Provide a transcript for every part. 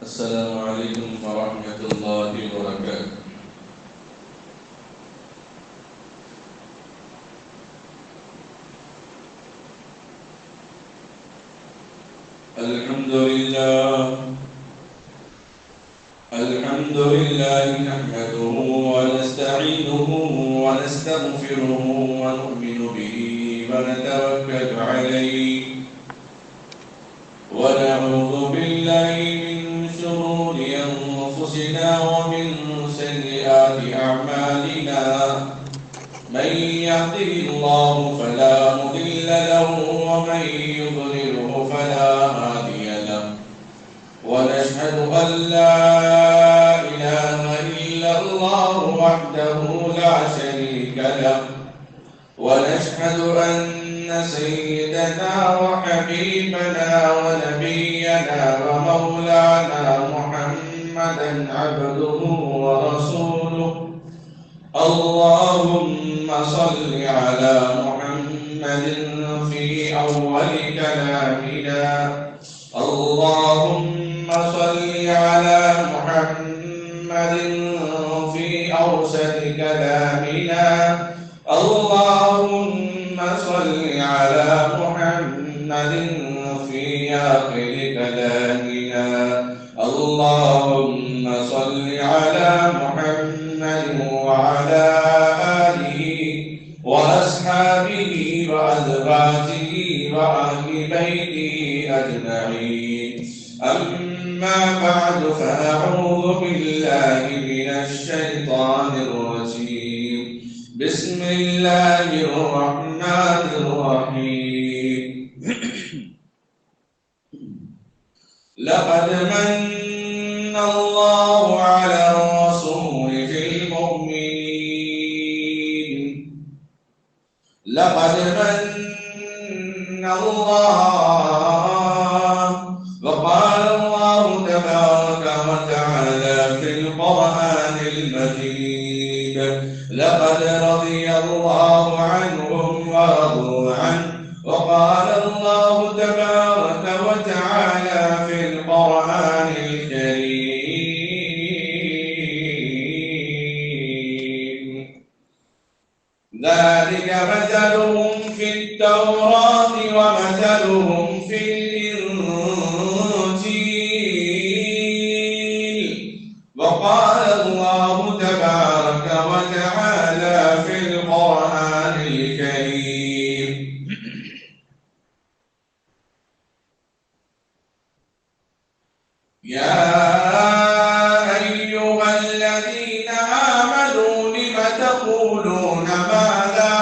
السلام عليكم ورحمة الله وبركاته. الحمد لله نحمده ونستعينه ونستغفره ونؤمن به ونتوكل عليه ونعوذ بالله من شرور أنفسنا ومن سيئات أعمالنا. من يهده الله فلا مضل له ومن يضلله فلا هادي له. ونشهد أن لا إله إلا الله وحده لا شريك له. ونشهد أن سيدنا وحبيبنا ونبينا ومولانا محمدا عبده ورسوله. اللهم صل على محمد في أول كلامنا. اللهم صل على محمد في أوسط كلامنا. اللهم صل على محمد في آخر كلامنا. اللهم صل على محمد وعلى آله وأصحابه وأزواجه وأهل بيته أجمعين. أما بعد فأعوذ بالله من الشيطان الرجيم. بسم الله الرحمن الرحيم. لقد من الله على الرسول في المؤمنين. لقد من الله وقال الله تبارك وتعالى في القرآن المجيد. لقد رضي الله عنهم ورضوا عنه. وقال الله تبارك وتعالى في القرآن الكريم. ذلك مثلهم في التوراة ومثلهم في الإنجيل. وقال الله تبارك وتعالى في القرآن الكريم. يا أيها الذين آمنوا لم تقولون ما لا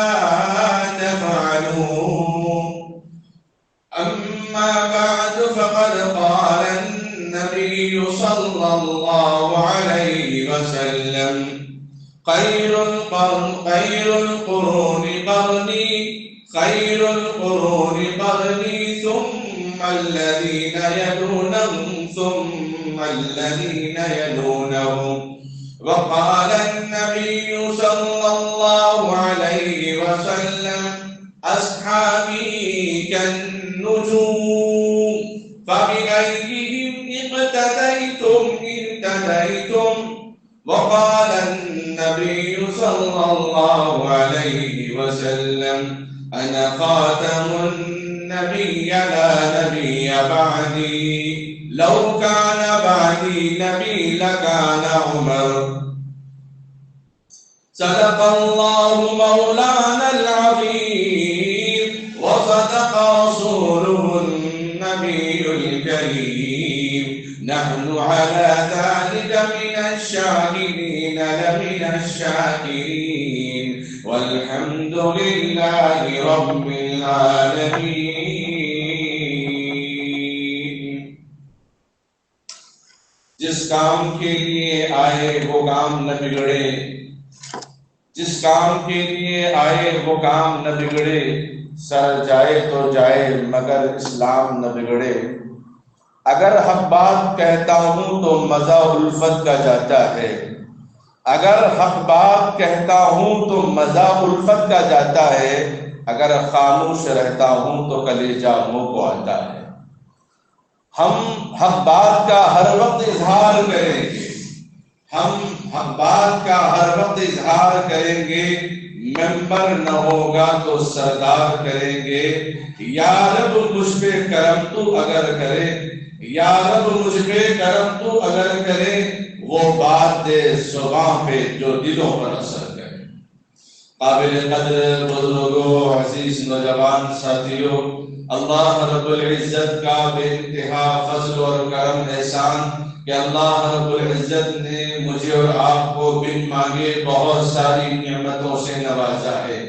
تفعلون. أما بعد فقد قال النبي صلى الله عليه وسلم: خير القرون قرني ثم الذين يلونهم ثم الذين يلونهم. وقال النبي صلى الله عليه وسلم: أصحابي كالنجوم فبأيهم اقتديتم اهتديتم. وقال النبي صلى الله عليه وسلم: أنا خاتم النبي لا نبي بعدي. لو كان بعدي نبي لكان عمر. صدق الله مولانا العظيم وصدق رسوله النبي الكريم. نحن على ذلك من الشاهدين لمن الشاكرين. والحمد لله رب العالمين. جس کام کے لیے آئے وہ کام نہ بگڑے. جس کام کے لیے آئے وہ کام نہ بگڑے. سر جائے تو جائے مگر اسلام نہ بگڑے. اگر حق بات کہتا ہوں تو مزہ الفت کا جاتا ہے. اگر حق بات کہتا ہوں تو مزہ الفت کا جاتا ہے. اگر خاموش رہتا ہوں تو کلیجہ منہ کو آتا ہے. ہم حق بات کا ہر وقت اظہار کریں گے، ہم حق بات کا ہر وقت اظہار کریں گے، ممبر نہ ہوگا تو سردار کریں گے، یا رب مجھ پہ کرم تو اگر کرے، یا رب مجھ پہ کرم تو اگر کرے، وہ بات دے زبان پہ جو دلوں پر اثر کرے۔ قابل قدر بزرگوں، عزیز نوجوان ساتھیوں، اللہ رب العزت کا بے انتہا فضل اور کرم احسان کہ اللہ رب العزت نے مجھے اور آپ کو بن مانگے بہت ساری نعمتوں سے نوازا ہے۔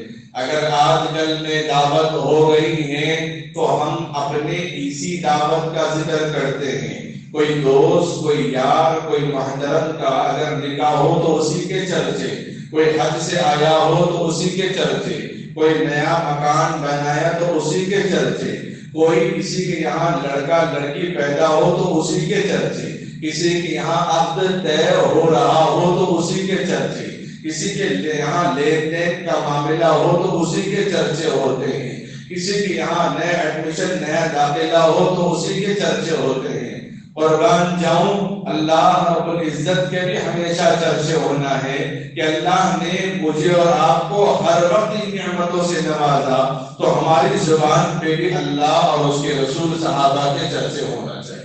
اگر آج کل میں دعوت ہو گئی ہے تو ہم اپنے اسی دعوت کا ذکر کرتے ہیں۔ کوئی دوست، کوئی یار، کوئی محترم کا اگر نکاح ہو تو اسی کے چرچے، کوئی حج سے آیا ہو تو اسی کے چرچے، کوئی نیا مکان بنایا تو اسی کے چرچے، کوئی کسی کے یہاں لڑکا لڑکی پیدا ہو تو اسی کے چرچے، کسی کے یہاں عقد طے ہو رہا ہو تو اسی کے چرچے، کسی کے یہاں لین دین کا معاملہ ہو تو اسی کے چرچے ہوتے ہیں، کسی کے یہاں نیا ایڈمیشن، نیا داخلہ ہو تو اسی کے چرچے ہوتے ہیں۔ قربان جاؤں، اللہ رب العزت کے بھی ہمیشہ چرچے ہونا ہے کہ اللہ نے مجھے اور آپ کو ہر وقت ان نعمتوں سے نوازا، تو ہماری زبان پہ بھی اللہ اور اس کے رسول صحابہ کے چرچے ہونا چاہیے۔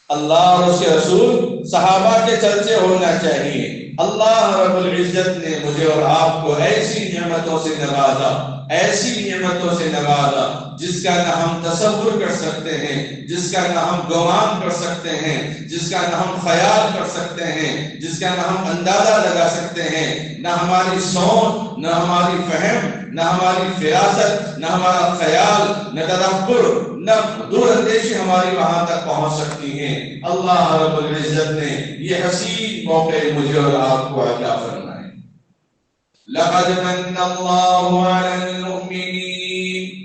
اللہ اور اس کے رسول صحابہ کے چرچے ہونا چاہیے۔ اللہ رب العزت نے مجھے اور آپ کو ایسی نعمتوں سے نوازا، ایسی نعمتوں سے نوازا جس کا نہ ہم تصور کر سکتے ہیں، جس کا نہ ہم گمان کر سکتے ہیں، جس کا نہ ہم خیال کر سکتے ہیں، جس کا نہ ہم اندازہ لگا سکتے ہیں۔ نہ ہماری سوچ، نہ ہماری فہم، نہ ہماری فراست، نہ ہمارا خیال، نہ تدبر، نہ دور اندیشی ہماری وہاں تک پہنچ سکتی ہیں۔ اللہ رب العزت نے یہ حسین موقع مجھے اور آپ کو عطا فرمائے۔ لقد من اللہ علی المؤمنین،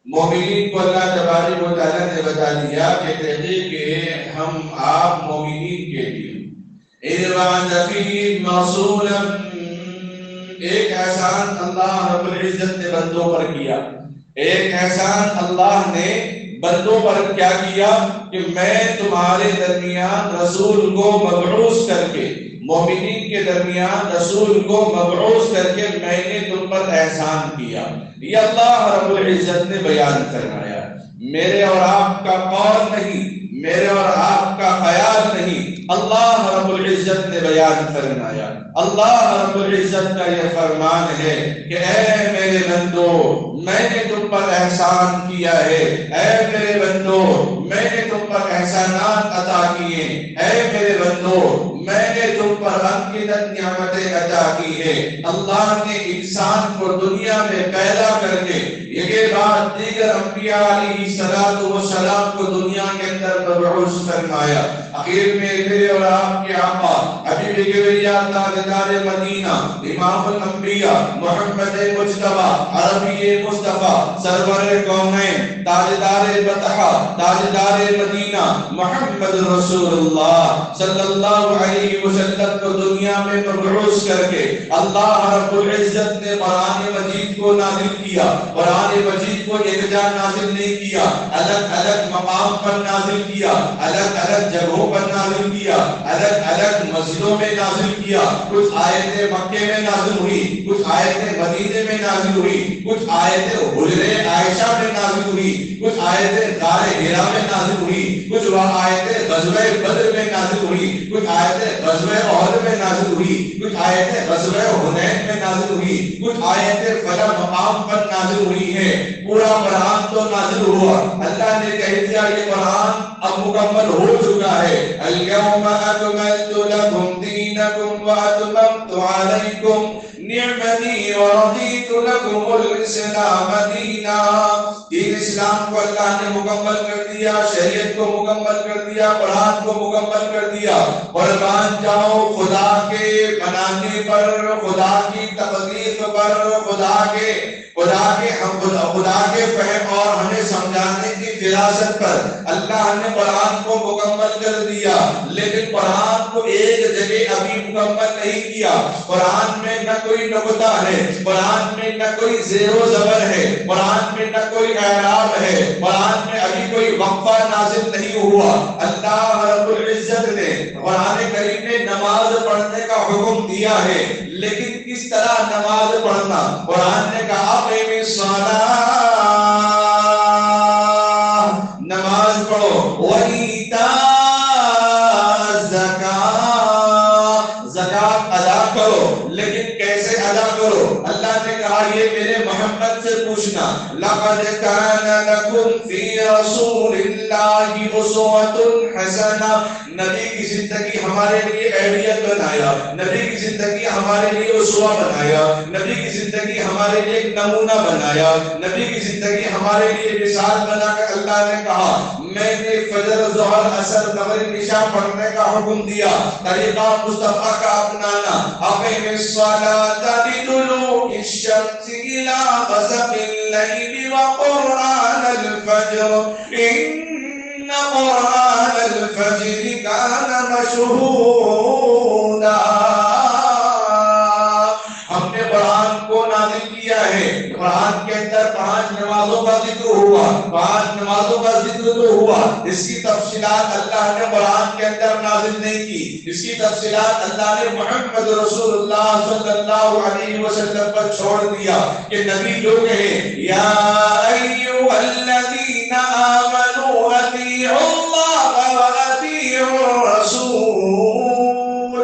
مومنین کو اللہ تبارک و تعالیٰ نے بتا دیا کہ تحقیق ہم آپ مومنین کے لیے اذ بعث فیہم رسولا، ایک احسان اللہ رب العزت نے بندوں پر کیا، ایک احسان اللہ نے بندوں پر کیا کیا کہ میں تمہارے درمیان رسول کو مبعوث کر کے، مومنین کے درمیان رسول کو مبعوث کر کے میں نے تم پر احسان کیا۔ یہ اللہ رب العزت نے بیان فرمایا، میرے اور آپ کا قول نہیں، میرے اور آپ کا خیال نہیں، اللہ رب العزت نے بیان فرمایا۔ اللہ رب العزت کا یہ فرمان ہے کہ اے میرے بندو، میں نے تم پر احسان کیا ہے، اے میرے بندو میں نے تم پر احسانات عطا کیے، اے میرے بندو میں نے تم پر انگنت نعمتیں عطا کی ہے۔ اللہ نے انسان کو دنیا میں پیدا کر کے یہ بات دیگر انبیاء علیہ السلام کو دنیا کے اندر مبعوث فرمایا۔ آخر میں میرے اور آپ کے آقا حبیب کبریا تاجدار مدینہ، امام الانبیاء، محمد مجتبی، عربی مصطفیٰ، سرور کونین، تاجدار بطحہ، تاجدار مدینہ، محمد رسول اللہ صلی اللہ علیہ وسلم کو دنیا میں مبعوث کر کے اللہ رب العزت نے قرآن مجید کو نازل کیا۔ قرآن مجید کو ایک جا نازل نہیں کیا، الگ الگ مقام پر نازل کیا، الگ الگ جگہوں پر نازل کیا، الگ الگ مسجدوں میں نازل کیا۔ کچھ آیتیں مکے میں نازل ہوئی، کچھ آیتیں مدینے میں نازل ہوئی، کچھ آیتیں حجرے عائشہ میں نازل ہوئی، کچھ آیتیں غار حرا میں نازل ہوئی، کچھ آیتیں غزوہ بدر میں نازل ہوئی، کچھ آیتیں غزوہ احد میں نازل ہوئی، کچھ آیتیں غزوہ حنین میں نازل ہوئی، کچھ آیتیں فلاں مقام پر نازل ہوئی ہیں۔ پورا قرآن تو نازل ہوا، اللہ نے کہہ دیا یہ قرآن اب مکمل ہو چکا ہے۔ اليوم اکملت لکم دینکم واتممت علیکم نعمتی ورضیت لکم الاسلام دینا۔ دین اسلام کو اللہ نے مکمل کر دیا، شریعت کو مکمل کر دیا، قرآن کو مکمل کر دیا۔ قربان جاؤ خدا کے بنانے پر، خدا کی تخلیق پر، خدا کے خدا کے فہم اور ہمیں سمجھانے کی فراست پر اللہ نے قرآن کو مکمل کر دیا، لیکن قرآن کو ایک جگہ ابھی مکمل نہیں کیا۔ قرآن میں نہ کوئی نقطہ ہے، قرآن میں نہ کوئی زیر و زبر ہے، قرآن میں نہ کوئی اعراب ہے، قرآن میں ابھی کوئی وقفہ نازل نہیں ہوا۔ اللہ رب العزت نے قرآن کریم میں نماز پڑھنے کا حکم دیا ہے، لیکن کس طرح نماز پڑھنا؟ قرآن نے کہا اقیم الصلاۃ، نماز پڑھو، وَإِيتَاءَ الزَّکَاۃ، زکات ادا کرو، لیکن کیسے ادا کرو؟ اللہ نے کہا یہ میرے محمد سے پوچھنا، لَقَدْ كَانَ لَكُمْ فِي رَسُولِ اللَّهِ أُسْوَةٌ حَسَنَةٌ، نبی کی زندگی ہمارے لیے ایڈیت بنایا، نبی کی زندگی ہمارے لیے اسوہ بنایا، نبی کی زندگی ہمارے لیے ایک نمونہ بنایا، نبی کی زندگی ہمارے لیے مثال بنا کر اللہ نے کہا میں نے فجر ظہر عصر مغرب عشاء پڑھنے کا حکم دیا، طریقہ مصطفیٰ کا اپنانا۔ اقیم الصلاۃ لطلوع الشمس إلی غسق الليل وقرآن الفجر إن قرآن الفجر كان مشهودا۔ ہم نے قرآن کو نازل کیا ہے، قرآن کے اندر 5 نمازوں کا ذکر ہوا، 5 نمازوں کا ذکر تو ہوا، اس کی تفصیلات اللہ نے قرآن کے اندر نازل نہیں کی، اس کی تفصیلات اللہ نے محمد رسول اللہ صلی اللہ علیہ وسلم پر چھوڑ دیا کہ نبی لوگ ہیں، یا ایھا الذین آمنوا اطیعوا اللہ واطیعوا الرسول،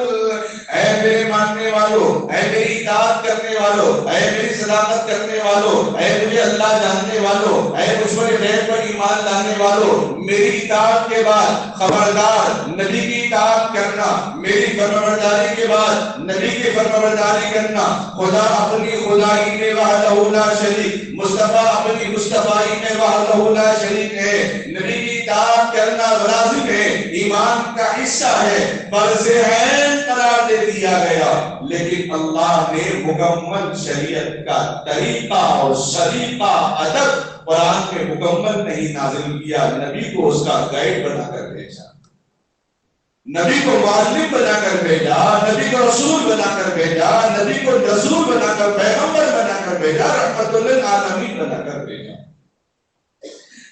اے میرے ماننے والوں، اے میری اطاعت کرنے والوں، اے میری صداقت کرنے والوں، اے مجھے اللہ جاننے والوں، اے مجھ پر غیب پر ایمان لانے والوں، میری اطاعت کے بعد خبردار نبی کی اطاعت کرنا، میری فرمانبرداری کے بعد نبی کی فرمانبرداری کرنا۔ خدا اپنی خدائی میں وحدہ لا شریک، مصطفیٰ اپنی مصطفائی میں وحدہ لا شریک ہے، نبی کی اطاعت کرنا لازم ہے، ایمان کا حصہ ہے، فرض عین قرار دے دیا گیا، لیکن اللہ نے مکمل شریعت کا طریقہ اور سلیقہ ادب قرآن میں مکمل نہیں نازل کیا، نبی کو اس کا گائیڈ بنا کر بھیجا، نبی کو معلم بنا کر بھیجا، نبی کو رسول بنا کر بھیجا، نبی کو رسول بنا کر پیغمبر بنا کر بھیجا، رحمت للعالمین بنا کر بھیجا۔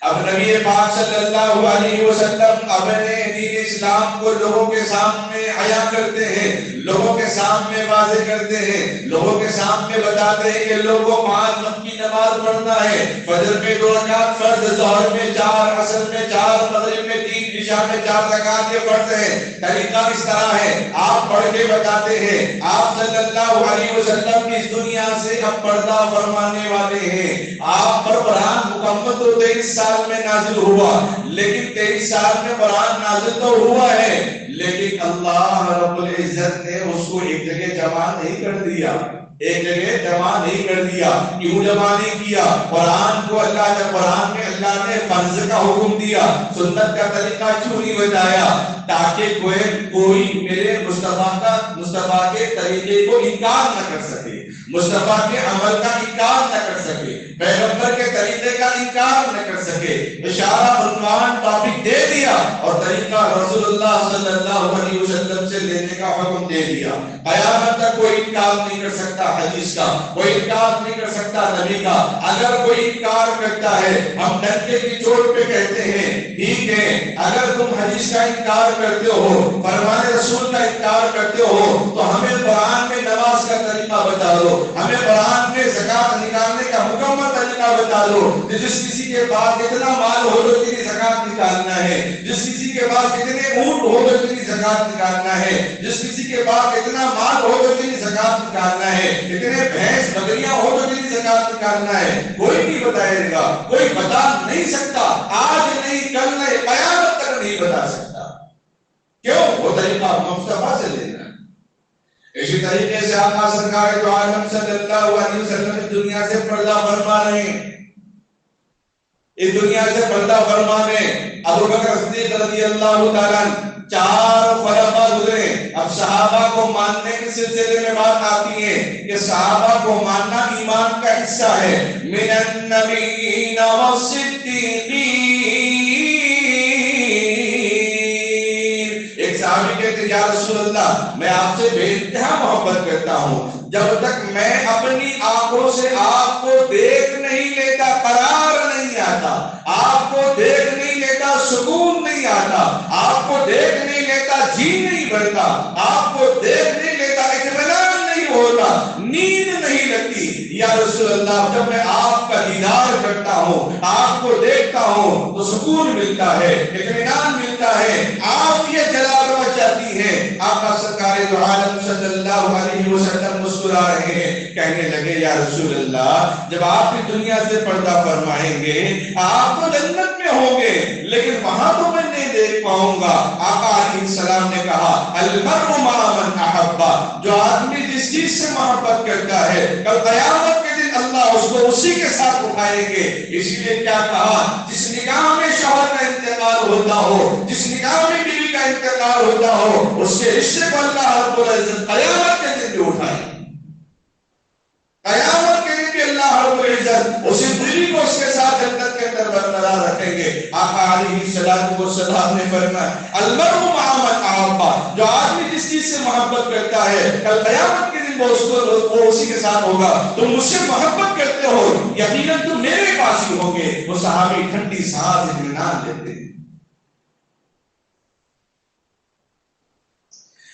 اب نبی پاک صلی اللہ علیہ وسلم اپنے دین اسلام کو لوگوں کے سامنے عیا کرتے ہیں، لوگوں کے سامنے واضح کرتے ہیں، لوگوں کے سامنے بتاتے ہیں کہ لوگوں 5 وقت کی نماز پڑھنا ہے، فجر میں 2 رکعت فرض، ظہر میں 4، عصر میں 4، مغرب میں 3، عشاء میں 4 رکعت یہ پڑھتے ہیں۔ طریقہ اس طرح ہے، آپ پڑھ کے بتاتے ہیں، آپ صلی اللہ علیہ وسلم کی اس دنیا سے اب پردہ فرمانے والے ہیں، آپ پر قرآن مکمل تو 23 سال میں نازل ہوا، لیکن 23 سال میں قرآن نازل تو ہوا ہے، لیکن اللہ رب العزت نے اس کو ایک جگہ جمع نہیں کر دیا، ایک جگہ جمع نہیں کر دیا۔ کیوں جمع نہیں کیا؟ قرآن کو اللہ نے اللہ نے فرض کا حکم دیا، سنت کا طریقہ کیوں نہیں بتایا؟ تاکہ کوئی میرے مصطفیٰ کے طریقے کو انکار نہ کر سکے، مصطفیٰ کے عمل کا انکار نہ کر سکے، پیغمبر کے طریقے کا انکار نہ کر سکے۔ اشارہ عنوان ٹاپک دے دیا اور طریقہ رسول اللہ صلی اللہ علیہ وسلم سے لینے کا حکم دے دیا۔ قیامت تک کوئی انکار نہیں کر سکتا حدیث کا، کوئی انکار نہیں کر سکتا نبی کا۔ اگر کوئی انکار کرتا ہے ہم ڈنڈے کی چوٹ پہ کہتے ہیں ٹھیک ہے، اگر تم حدیث کا انکار کرتے ہو، فرمان رسول کا انکار کرتے ہو تو ہمیں قرآن میں نماز کا طریقہ بتا دو، ہمیں قرآن میں زکات نکالنے کا مکمل طریقہ بتا دو، جس کسی کے پاس اتنا مال ہو تو اتنی زکات نکالنا ہے، جس کسی کے پاس اتنے اونٹ ہو تو اتنی زکات نکالنا ہے، جس کسی کے پاس اتنا مال ہو تو اتنی زکات نکالنا ہے، اتنے بھینس بکریاں ہو تو اتنی زکات نکالنا ہے۔ کوئی نہیں بتائے گا، کوئی بتا نہیں سکتا، آج نہیں کل نہیں قیامت تک نہیں بتا سکتا۔ کیوں؟ وہ طریقہ مصطفیٰ سے لینا ہے۔ اسی طریقے سے آقا سرکار دو عالم صلی اللہ علیہ وسلم دنیا سے پردہ فرما رہے ہیں۔ اس دنیا سے پردہ فرما گئے. ابو بکر صدیق رضی اللہ تعالیٰ 4 خلفاء گزرے. اب صحابہ کو ماننے کے سلسلے میں بات آتی ہے کہ صحابہ کو ماننا ایمان کا حصہ ہے. من النبیین والصدیقین. ایک صحابی کہتے ہیں یا رسول اللہ میں آپ سے بے انتہا محبت کرتا ہوں، جب تک میں اپنی آنکھوں سے آپ کو دیکھ نہیں لیتا قرار نہیں آتا، آپ کو دیکھ نہیں لیتا سکون نہیں آتا، آپ کو دیکھ نہیں لیتا جی نہیں بھرتا، آپ کو دیکھ نہیں لیتا اطمینان نہیں ہوتا، نیند نہیں لگتی. یا رسول اللہ جب میں آپ کا دیدار کرتا ہوں، آپ کو دیکھتا ہوں تو سکون ملتا ہے، اطمینان ملتا ہے، عافیت جلال بچ جاتی ہے. آقا سرکار دو عالم صلی اللہ علیہ وسلم مسکرا رہے ہیں، کہنے لگے یا رسول اللہ جب آپ کی دنیا سے پردہ فرمائیں گے آپ تو جنت میں ہوں گے، لیکن وہاں تو میں نہیں دیکھ پاؤں گا. آقا علیہ السلام نے کہا المرء مع من احب. جو آدمی جس چیز سے محبت کرتا ہے کل قیامت کے دن اللہ اس کو اسی کے ساتھ اٹھائیں گے. اسی لیے کیا کہا جس نگاہ میں شوہر کا انتقال ہوتا ہو، جس نگاہ میں بیوی کا انتقال ہوتا ہو، اس کے رشتے کو اللہ رب العزت قیامت کے دن بھی اٹھائے. قیامت کے دن بھی اللہ رب العزت اسی دلی کو اس کے ساتھ جنت کے اندر برقرار رکھیں گے. آقا علیہ السلام نے فرمایا المرء مع من احب. جو آدمی جس چیز سے محبت کرتا ہے کل قیامت کے دن وہ اسی کے ساتھ ہوگا. تم مجھ سے محبت کرتے ہو یقیناً تم میرے پاس ہی ہوں گے. وہ صحابی ٹھنڈی سانس اطمینان لیتے ہیں.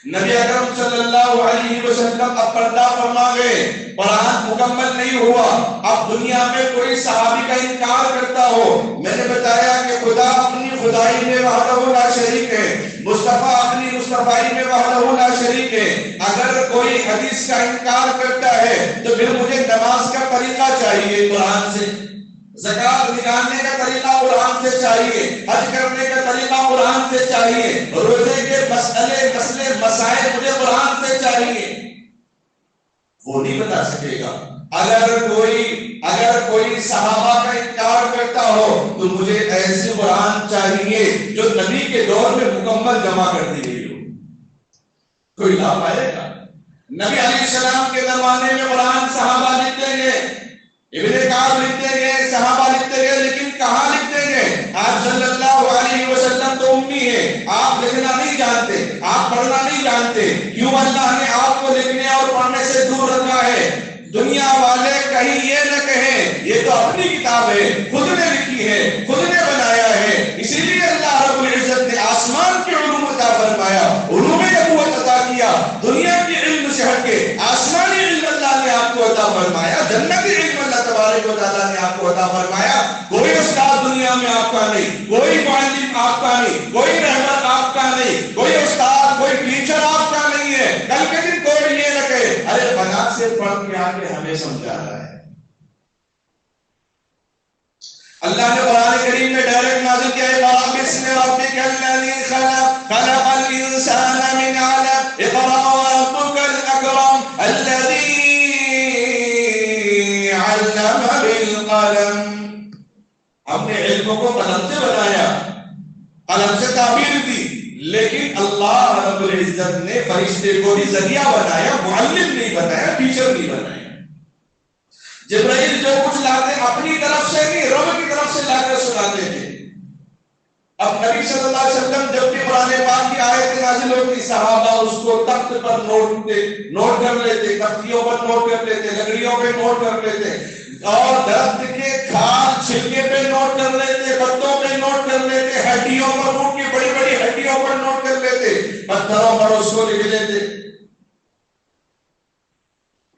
نبی اکرم صلی اللہ علیہ وسلم اب پردہ فرما گئے، قرآن مکمل نہیں ہوا. اب دنیا میں کوئی صحابی کا انکار کرتا ہو، میں نے بتایا کہ خدا اپنی خدائی میں وحدہ لا شریک ہے، مصطفیٰ اپنی مصطفیٰ میں وحدہ لا شریک ہے. اگر کوئی حدیث کا انکار کرتا ہے تو پھر مجھے نماز کا طریقہ چاہیے قرآن سے، زکات نکالنے کا طریقہ قرآن سے چاہیے، حج کرنے کا طریقہ قرآن سے چاہیے، روزے کے مسئلے مسائل مجھے قرآن سے چاہیے. وہ نہیں بتا سکے گا. اگر کوئی صحابہ کا انکار کرتا ہو تو مجھے ایسی قرآن چاہیے جو نبی کے دور میں مکمل جمع کر دی گئی ہو. کوئی لا پائے گا؟ نبی علیہ السلام کے زمانے میں قرآن صحابہ لکھتے گئے، ابن کعب لکھتے گئے، صحابہ لکھتے گئے، لیکن کہاں لکھتے گئے؟ آپ صلی اللہ علیہ وسلم تو امی ہے، آپ لکھنا نہیں جانتے، آپ پڑھنا نہیں جانتے. کیوں اللہ نے آپ کو لکھنے اور پڑھنے سے دور رکھا ہے؟ دنیا والے کہیں یہ نہ کہیں یہ تو اپنی کتاب ہے، خود نے لکھی ہے، خود نے بنایا ہے. اسی لیے اللہ رب العزت نے آسمان کے علوم عطا فرمایا، علوم نبوت عطا کیا. دنیا کے علم سے ہٹ کے آسمانی علم اللہ نے آپ کو عطا فرمایا، جنتی علم اللہ تبارک و تعالیٰ نے آپ کو عطا فرمایا. کوئی استاد دنیا میں آپ کا نہیں، کوئی معلم آپ کا نہیں، کوئی رہبر آپ کا نہیں، کوئی استاد کوئی ٹیچر آپ کا نہیں ہے. کل کے دن کوئی یہ نہ کہے ارے بنا سے پڑھ کے آگے ہمیں سمجھا رہا ہے. اللہ نے قرآن کریم میں ڈائریکٹ نازل کیا ہے بسم ربک الذی خلق خلق الانسان من علق اقرأ وربک الاکرم الذی علم بالقلم. ہم نے علم کو قلم سے بنایا، قلم سے تعبیر دی، لیکن اللہ رب العزت نے فرشتے کو بھی ذریعہ بنایا، معلم نہیں بنایا، ٹیچر نہیں بنایا. جبرائیل جو کچھ لاتے اپنی طرف سے نہیں، رب کی طرف سے لا کر سناتے تھے. اب نبی صلی اللہ علیہ وسلم جب بھی قرآن پاک کی آیت نازل ہوتی صحابہ اس کو تخت پر نوٹ کر لیتے، تختیوں پر نوٹ کر لیتے، لکڑیوں پہ نوٹ کر لیتے، اور درخت کے کھال چھلکے پہ نوٹ کر لیتے، پتوں پہ نوٹ کر لیتے، ہڈیوں پر، اونٹ کی بڑی بڑی ہڈیوں پر نوٹ کر لیتے، پتھروں پر اس کو لکھ لیتے.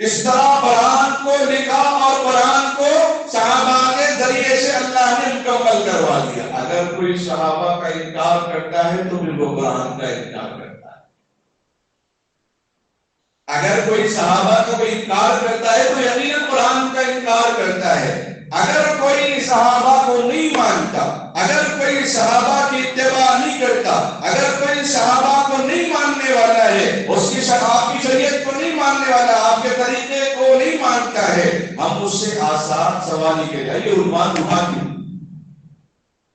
اس طرح قرآن کو لکھا اور قرآن کو صحابہ کے ذریعے سے اللہ نے مکمل کروا دیا. اگر کوئی صحابہ کا انکار کرتا ہے تو پھر وہ قرآن کا انکار کرتا ہے. اگر کوئی صحابہ کا کوئی انکار کرتا ہے تو یقیناً قرآن کا انکار کرتا ہے. اگر کوئی صحابہ کو نہیں مانتا، اگر کوئی صحابہ کی اتباع نہیں کرتا، اگر کوئی صحابہ کو نہیں ماننے والا ہے، اس کی آپ کی شریعت کو نہیں ماننے والا، آپ کے طریقے کو نہیں مانتا ہے، ہم اس سے آسان سوال ہی کہتے ہیں. یہ عنوان اٹھا دیں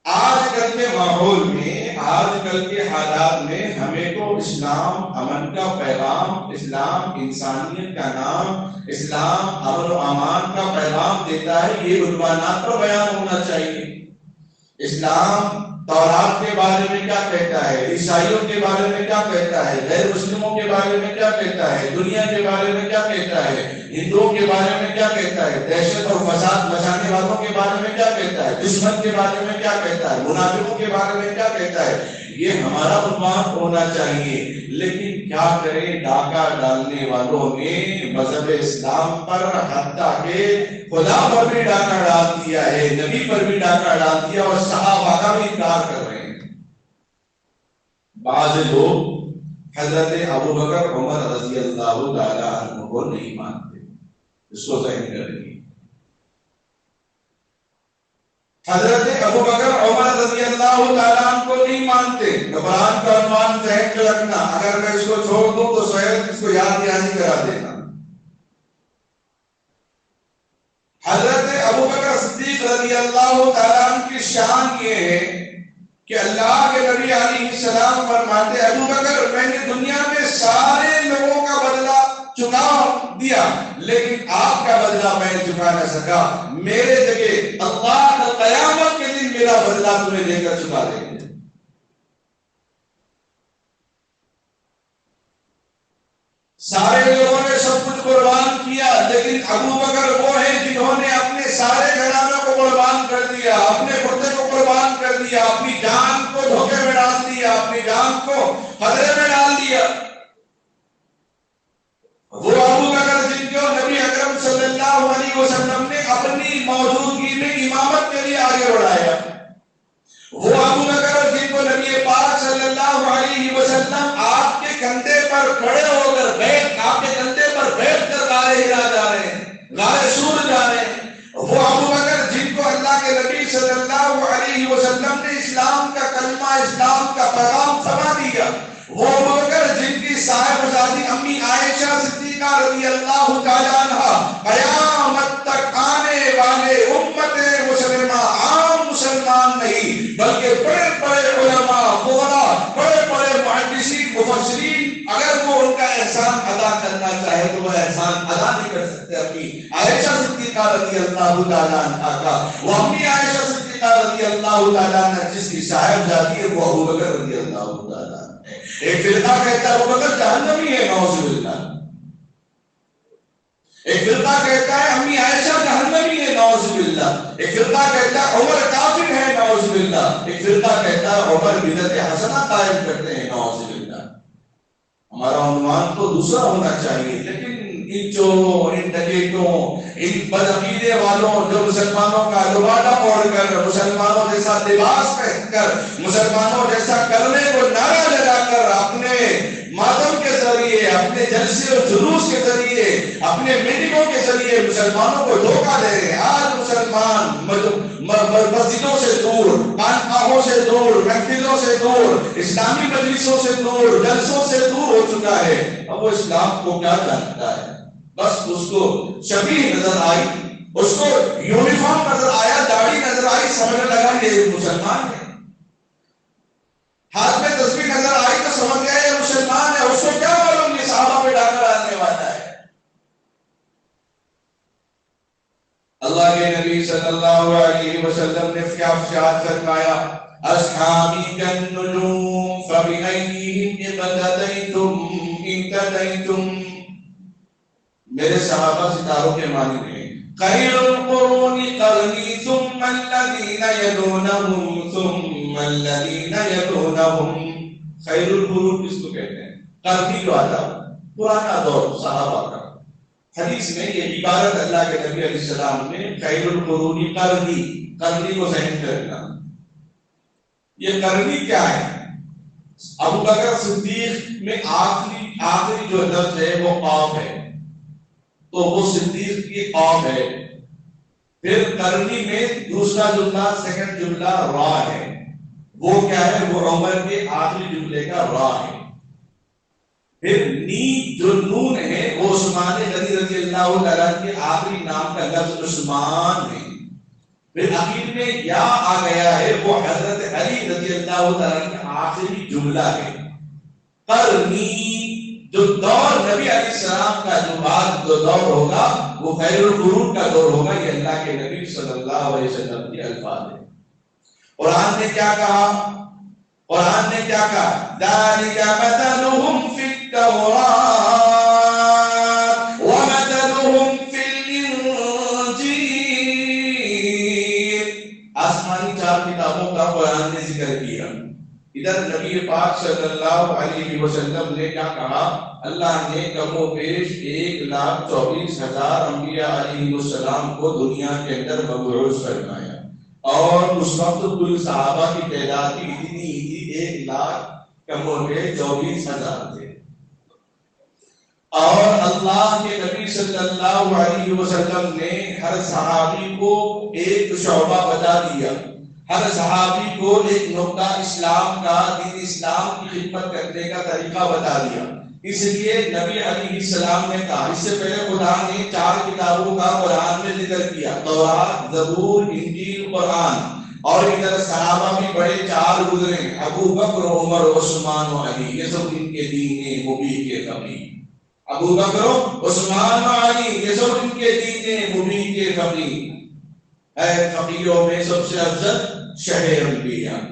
آج کل کے ماحول میں، آج کل کے حالات میں ہمیں تو اسلام امن کا پیغام، اسلام انسانیت کا نام، اسلام امن و امان کا پیغام دیتا ہے، یہ عنوانات پر بیان ہونا چاہیے۔ اسلام تورات کے بارے میں کیا کہتا ہے، عیسائیوں کے بارے میں کیا کہتا ہے، غیر مسلموں کے بارے میں کیا کہتا ہے، دنیا کے بارے میں کیا کہتا ہے، ہندوؤں کے بارے میں کیا کہتا ہے، دہشت اور فساد مچانے والوں کے بارے میں کیا کہتا ہے، دشمن کے بارے میں کیا کہتا ہے، منافقوں کے بارے میں کیا کہتا ہے، یہ ہمارا عنوان ہونا چاہیے۔ لیکن کیا کریں، ڈاکہ ڈالنے والوں نے مذہب اسلام پر حتیٰ کہ خدا پر بھی ڈاکہ ڈال دیا ہے، نبی پر بھی ڈاکہ ڈال دیا، اور صحابہ کا بھی انکار کر رہے ہیں۔ بعض لوگ حضرت ابوبکر عمر رضی اللہ تعالیٰ عنہ کو نہیں مانتے، اس کو ذہن میں رکھیے۔ حضرت ابوبکر عمر رضی اللہ تعالیٰ عنہ کو نہیں مانتے۔ قرآن کا عنوان ذہن میں رکھنا، اگر میں اس کو چھوڑ دوں تو شاید اس کو یاد دہانی کرا دینا۔ حضرت ابوبکر صدیق رضی اللہ تعالیٰ عنہ کی شان یہ ہے کہ اللہ کے نبی علیہ السلام فرماتے، ابوبکر میں نے دنیا میں سارے لوگوں کا بدلہ چکا دیا، لیکن آپ کا بدلہ میں چکا نہ سکا، میرے جگہ اللہ قیامت کے دن میرا بدلہ تمہیں دے کر چکا دیں گے۔ سارے لوگوں نے سب کچھ قربان کیا، لیکن ابوبکر وہ ہیں جنہوں نے اپنے سارے گھرانوں کو قربان کر دیا، اپنے خطے کو قربان کر دیا، اپنی جان کو دھوکے میں ڈال دیا، اپنی جان کو خطرے میں ڈال دیا۔ وہ ابوبکر جن کو نبی اکرم صلی اللہ علیہ وسلم نے اپنی موجودگی میں امامت کے لیے آگے بڑھایا، وہ ابوبکر جن کو نبی پاک صلی اللہ علیہ وسلم آپ کے کندھے پر کھڑے ہو کر آپ کے کندھے پر بیٹھ کر غار ہرا جا رہے ہیں، غار سور جا رہے ہیں، وہ ابوبکر جن کو اللہ کے نبی صلی اللہ علیہ وسلم نے اسلام کا کلمہ، اسلام کا پیغام سنا دیا، وہ ابوبکر جن کی صاحبزادی امی عائشہ صدیقہ رضی اللہ تعالیٰ عنہا قیامت تک آنے والے امت مسلمہ، عام مسلمان نہیں بلکہ بڑے بڑے علماء، فقہاء، بڑے بڑے محدثین، مفسرین، اگر وہ ان کا احسان ادا کرنا چاہے تو وہ احسان ادا نہیں کر سکتے اپنی عائشہ صدیقہ رضی اللہ تعالیٰ عنہا کا۔ وہ امی عائشہ صدیقہ رضی اللہ تعالیٰ عنہ جس کی صاحبزادی ہے وہ ابوبکر رضی اللہ تعالیٰ عنہ ہے۔ ایک فرقہ کہتا ہے ابوبکر جہنمی ہے، نعوذ باللہ۔ ایک فرقہ کہتا ہے امی عائشہ جہنمی ہے، نعوذ باللہ۔ ایک فرقہ کہتا ہے عمر کافر ہے، نعوذ باللہ۔ ایک فرقہ کہتا ہے عمر بدعت حسنہ قائم کرتے ہیں، نعوذ باللہ۔ ہمارا عنوان تو دوسرا ہونا چاہیے، لیکن ان چوروں، ان ڈکیتوں، ان بدعقیدے والوں جو مسلمانوں کا لبادہ اوڑھ کر، مسلمانوں جیسا لباس پہن کر، مسلمانوں جیسا کرنے کو نعرہ لگا کر اپنے ماتم کے ذریعے، اپنے جلسے اور جلوس کے ذریعے، اپنے میٹنگوں کے ذریعے مسلمانوں کو دھوکہ دے رہے ہیں۔ آج مسلمان مسجدوں سے دور، خانقاہوں سے دور، محفلوں سے دور، اسلامی مجلسوں سے دور، جلسوں سے دور ہو چکا ہے۔ اب وہ اسلام کو کیا جانتا ہے؟ بس اس کو شبیہ نظر آئی، اس کو یونیفارم نظر آیا، داڑھی نظر آئی، سمجھنے لگا یہ مسلمان ہے۔ ہاتھ میں تسبیح نظر آئی تو سمجھ گیا یہ مسلمان ہے۔ اس کو کیا معلوم یہ صحابہ پہ ڈاکہ ڈالنے والا ہے۔ اللہ کے نبی صلی اللہ علیہ وسلم نے کیا ارشاد فرمایا، اصحابی کالنجوم فبأیہم اقتدیتم، میرے صحابہ ستاروں کے مانند ہیں۔ خیر القرون قرنی ثم الذین یلونہم ثم الذین یلونہم، خیر القرون کس کو کہتے ہیں؟ قرنی جو آتا پرانا دور صحابہ کا۔ حدیث میں یہ عبارت اللہ کے نبی علیہ السلام نے خیر القرون قرنی، قرنی کو ذہن میں رکھنا۔ یہ قرنی کیا ہے؟ ابوبکر صدیق میں آخری جو لفظ ہے وہ قاف ہے، تو وہ صدیق کی قاف ہے۔ پھر قرنی میں دوسرا جملہ، سیکنڈ جملہ را ہے، وہ کیا ہے؟ وہ عمر کے آخری جملے کا را ہے۔ پھر نی جو نون ہے وہ عثمان غنی رضی اللہ تعالیٰ کے آخری نام کا لفظ عثمان ہے۔ پھر آخر میں یا آ گیا ہے، وہ حضرت علی رضی اللہ تعالیٰ کا آخری جملہ ہے، قرنی، جو دور نبی علیہ السلام کا جو بعد جو دور ہوگا وہ خیر القرون کا دور ہوگا. یہ اللہ کے نبی صلی اللہ علیہ وسلم کے الفاظ ہیں. قرآن نے کیا کہا؟ قرآن نے کیا کہا؟ ذالک مثلہم فی التوراۃ ومثلہم فی الانجیل. آسمانی چار کتابوں کا قرآن نے ذکر کیا. ادھر نبی پاک صلی اللہ علیہ وسلم نے کیا کہا؟ اللہ نے کم و بیش 1,24,000 انبیاء علیہ السلام کو دنیا کے اندر مبعوث فرمایا، اور اس وقت کل صحابہ کی تعداد اتنی ہی تھی، 1,00,000 کم و بیش 24,000 تھے. اور اللہ کے نبی صلی اللہ علیہ وسلم نے ہر صحابی کو ایک شعبہ بتا دیا، ہر صحابی کو ایک نقطہ اسلام کا، دین اسلام کی خدمت کرنے کا طریقہ بتا دیا. اس لیے نبی علیہ السلام نے کہا، اس سے پہلے خدا نے 4 کتابوں کا قرآن میں ذکر کیا، تورات، زبور، انجیل، قرآن. اور ادھر صحابہ بھی بڑے 4 گزرے، ابو بکر، عمر، عثمان و علی، یہ سب ان کے دین مبین کے فقیر. ابو بکر، عثمان و علی، یہ سب ان کے دین مبین کے فقیر. اے فقیروں میں سب سے افضل شہر انبیاء.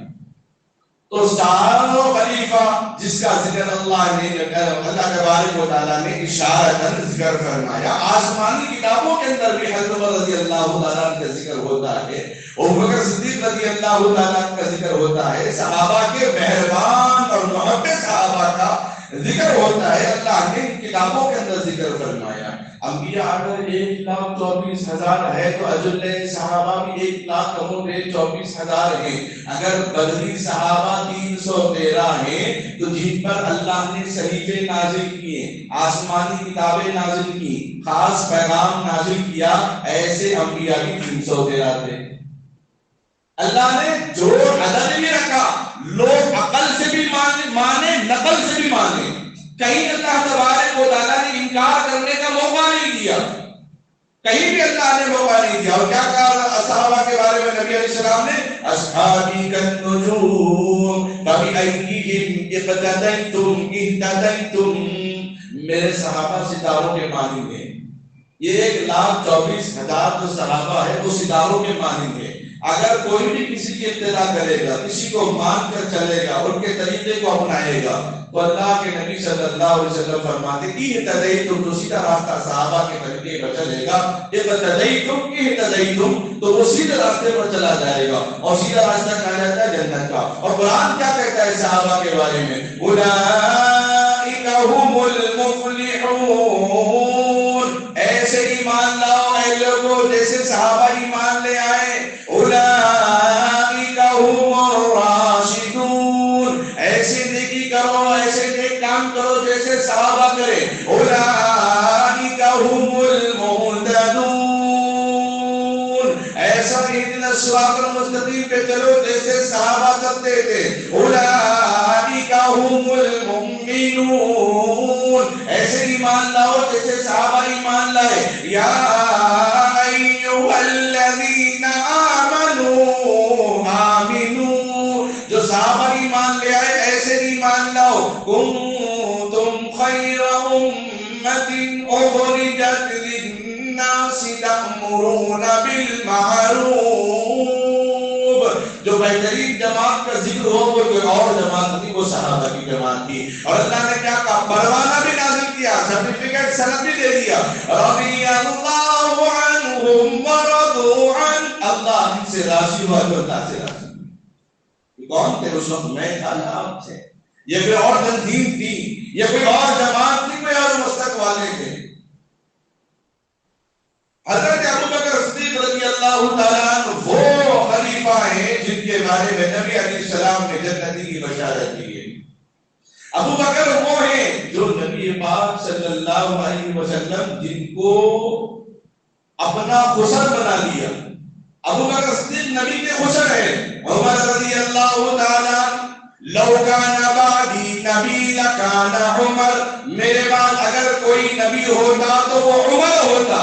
تو چاروں خلیفہ جس کا ذکر اللہ تبارک و تعالیٰ نے اشارتاً ذکر فرمایا. آسمانی کتابوں کے اندر بھی حضرت عمر رضی اللہ تعالیٰ کا ذکر ہوتا ہے، ابوبکر صدیق رضی اللہ تعالیٰ کا ذکر ہوتا ہے، صحابہ کے مہربان اور محبت صحابہ کا ذکر ہوتا ہے. اللہ نے کتابوں کے اندر ذکر فرمایا. انبیاء اگر 1,24,000 ہے تو اجل صحابہ بھی 1,24,000 ہیں. اگر بدری صحابہ 313 ہیں تو جن پر اللہ نے صحیفے نازل کیے، آسمانی کتابیں نازل کی، خاص پیغام نازل کیا، ایسے انبیاء بھی 313 تھے. اللہ نے جو عدد بھی رکھا، لوگ عقل سے بھی مانے، نقل سے بھی مانے. کہیں اللہ تبارک و تعالیٰ نے انکار کرنے کا موقع نہیں دیا، کہیں بھی اللہ نے موقع نہیں دیا. اور کیا کہا صحابہ کے بارے میں نبی علیہ السلام نے؟ اصحابی کالنجوم فبأیہم اقتدیتم اہتدیتم. میرے صحابہ ستاروں کے مانند ہیں. یہ 1,24,000 جو صحابہ ہے وہ ستاروں کے مانند ہیں. اگر کوئی بھی کسی کی ابتدا کرے گا، کسی کو مان کر چلے گا، ان کے طریقے کو اپنائے گا، تو اللہ کے نبی صلی اللہ علیہ وسلم فرماتے اہتدیتم، تو سیدھا راستہ صحابہ کے طریقے پر چلے گا. اقتدیتم اہتدیتم، تو وہ سیدھے راستے پر چلا جائے گا، اور سیدھا راستہ کہا جاتا ہے جنت کا. اور قرآن کیا کہتا ہے صحابہ کے بارے میں؟ اولئک هم المفلحون. ایسے ایمان لاؤ اے لوگوں جیسے صحابہ ایمان لے آئے. اولئک هم الراشدون. ایسے نیکی کرو، ایسے نیک کام کرو جیسے صحابہ کرے. اولئک هم المهتدون. ایسا اہدنا الصراط المستقیم پہ چلو جیسے صحابہ کرتے تھے. اولئک هم المؤمنون. ایسے ایمان لاؤ جیسے صحابہ ایمان لائے. یا ایھا الذین آمنوا آمنوا. جو صحابہ ایمان لے آئے ایسے ایمان لاؤ. کنتم خیر امۃ اخرجت للناس تأمرون بالمعروف. جو بہترین جماعت کا ذکر ہو وہ کوئی اور جماعت نہیں، وہ صحابہ کی جماعت تھی. اور اللہ نے کیا کہا؟ پروانہ بھی نازل کیا، سرٹیفکیٹ سند بھی دے دیا. رضی اللہ عنہم ورضوا عنہ. اللہ ان سے راضی ہوا تو اللہ سے راضی. کون تھے اس وقت؟ میں تھا نا آپ سے. یہ کوئی اور تنظیم تھی، یہ کوئی اور جماعت تھی، کوئی اور مسلک والے تھے. حضرت ابوبکر صدیق رضی اللہ تعالیٰ عنہ وہ خلیفہ ہیں جن کے بارے میں نبی علیہ السلام نے جنتی کی بشارت دی ہے. ابوبکر وہ ہیں جو نبی پاک صلی اللہ علیہ وسلم جن کو اپنا خسر بنا لیا. ابوبکر صدیق نبی کے خسر ہیں. عمر رضی اللہ تعالیٰ لو کان بعدی نبی لکان عمر. میرے بعد اگر کوئی نبی ہوتا تو وہ عمر ہوتا.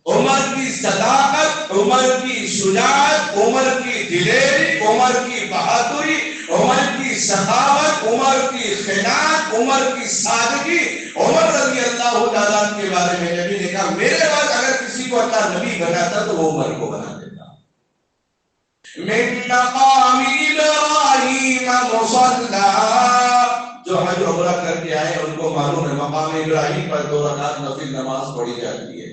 عمر کی صداقت، عمر کی شجاعت، عمر کی دلیری، عمر کی بہادری، عمر کی سخاوت، عمر کی خیانت، عمر کی سادگی. عمر رضی اللہ تعالیٰ کے بارے میں نبی نے کہا میرے بعد اگر کسی کو اللہ نبی بناتا تو وہ عمر کو بنا دیتا. من مقام ابراہیم مصلی، جو حج عمرہ کر کے آئے ان کو معلوم ہے مقام ابراہیم پر 2 رکعت نفل نماز پڑھی جاتی ہے.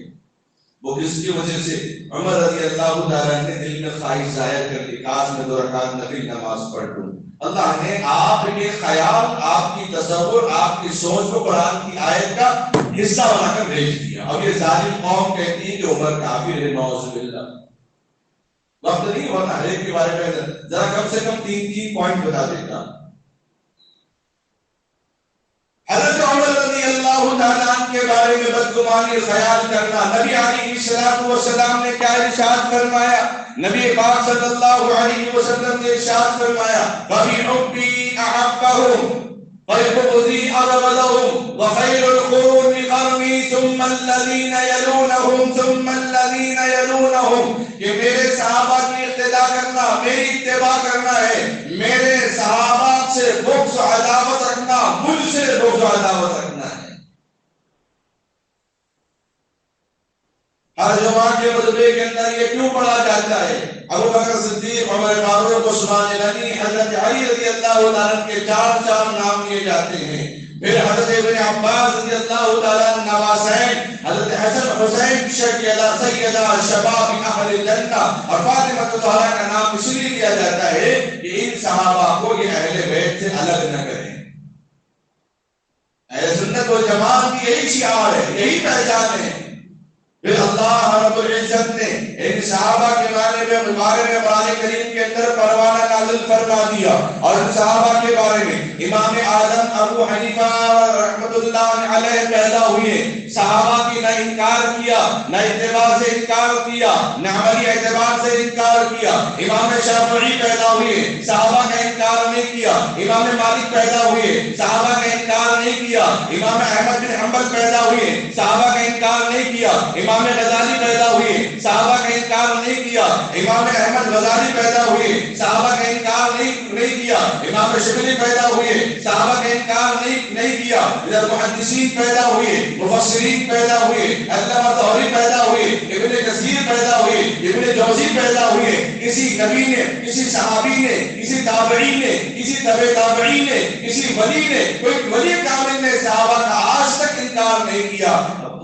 وہ کس کی وجہ سے؟ عمر رضی اللہ تعالیٰ نے دل میں خواہش ظاہر کر دی کاش میں 2 رکعت نفل نماز پڑھ لوں. اللہ نے آپ کے خیال، آپ کی تصور، آپ کی سوچ کو قرآن کی آیت کا حصہ بنا کر بھیج دیا. اب یہ ظالم قوم کہتی ہے کہ عمر کافر ہے، نعوذ باللہ. وقت نہیں ہوتا ہر ایک کے بارے میں ذرا کم سے کم 3 پوائنٹ بتا دیتا. حضرت عمر رضی اللہ تعالیٰ کے بارے میں بدگمانی خیال کرنا. نبی علیہ السلام نے کیا ارشاد فرمایا؟ نبی پاک صلی اللہ علیہ وسلم نے ارشاد فرمایا فَبِحُبِّي أَحَبَّهُمْ وَبِبُغْضِي أَبْغَضَهُمْ وَخَيْرُ الْقُرُونِ قَرْنِي ثُمَّ الَّذِينَ يَلُونَهُمْ ثُمَّ الَّذِينَ يَلُونَهُمْ. کہ میرے صحابہ کی اقتداء کرنا، میری اتباع کرنا ہے. میرے صحابہ سے بغض و عداوت رکھنا، مجھ سے بغض و عداوت رکھنا ہے. ہر جماعت کے مطلبے کے اندر یہ کیوں پڑھا جاتا ہے؟ ابو بکر صدیق، عمر فاروق، عثمان غنی، حضرت علی رضی اللہ تعالیٰ کے 4 نام لیے جاتے ہیں. پھر حضرت ابن عباس رضی اللہ تعالیٰ نواسین، حضرت حسن حسین شیخ سیدہ شباب اہل الجنہ، اور فاطمہ زہرا کا نام اس لیے لیا جاتا ہے کہ ان صحابہ کو یہ اہل بیت سے الگ نہ کریں. اہل سنت و جماعت کی یہی شعار ہے، یہی پہچان ہے. پھر اللہ رب العزت نے ان صحابہ کے بارے میں قرآن کریم کے اندر پروانہ نازل فرما دیا. اور ان صحابہ کے بارے میں امام اعظم ابو حنیفہ رحمۃ اللہ علیہ پیدا ہوئے. صحابہ کی نہ انکار کیا، نہ اتباع سے انکار کیا، نہ عملی اعتبار سے انکار کیا. امام شافعی پیدا ہوئے، صحابہ کا انکار نہیں کیا. امام مالک پیدا ہوئے، صحابہ کا انکار نہیں کیا. امام احمد بن حنبل پیدا ہوئے، صحابہ کا انکار نہیں کیا. امام غزالی پیدا ہوئے، صحابہ کا انکار نہیں کیا. امام احمد غزالی پیدا ہوئے، صحابہ کا انکار نہیں کیا. امام شبلی پیدا ہوئے، صحابہ کا انکار نہیں کیا. ادھر محدثین پیدا ہوئے، مفسرین پیدا ہوئے، علامہ طبری پیدا ہوئے، ابن کثیر پیدا ہوئے، ابن جوزی پیدا ہوئے. کسی نبی نے، کسی صحابی نے، کسی تابعی نے، کسی تبع تابعی نے، کسی ولی نے، کوئی ولی کامل نے صحابہ کا آج تک انکار نہیں کیا.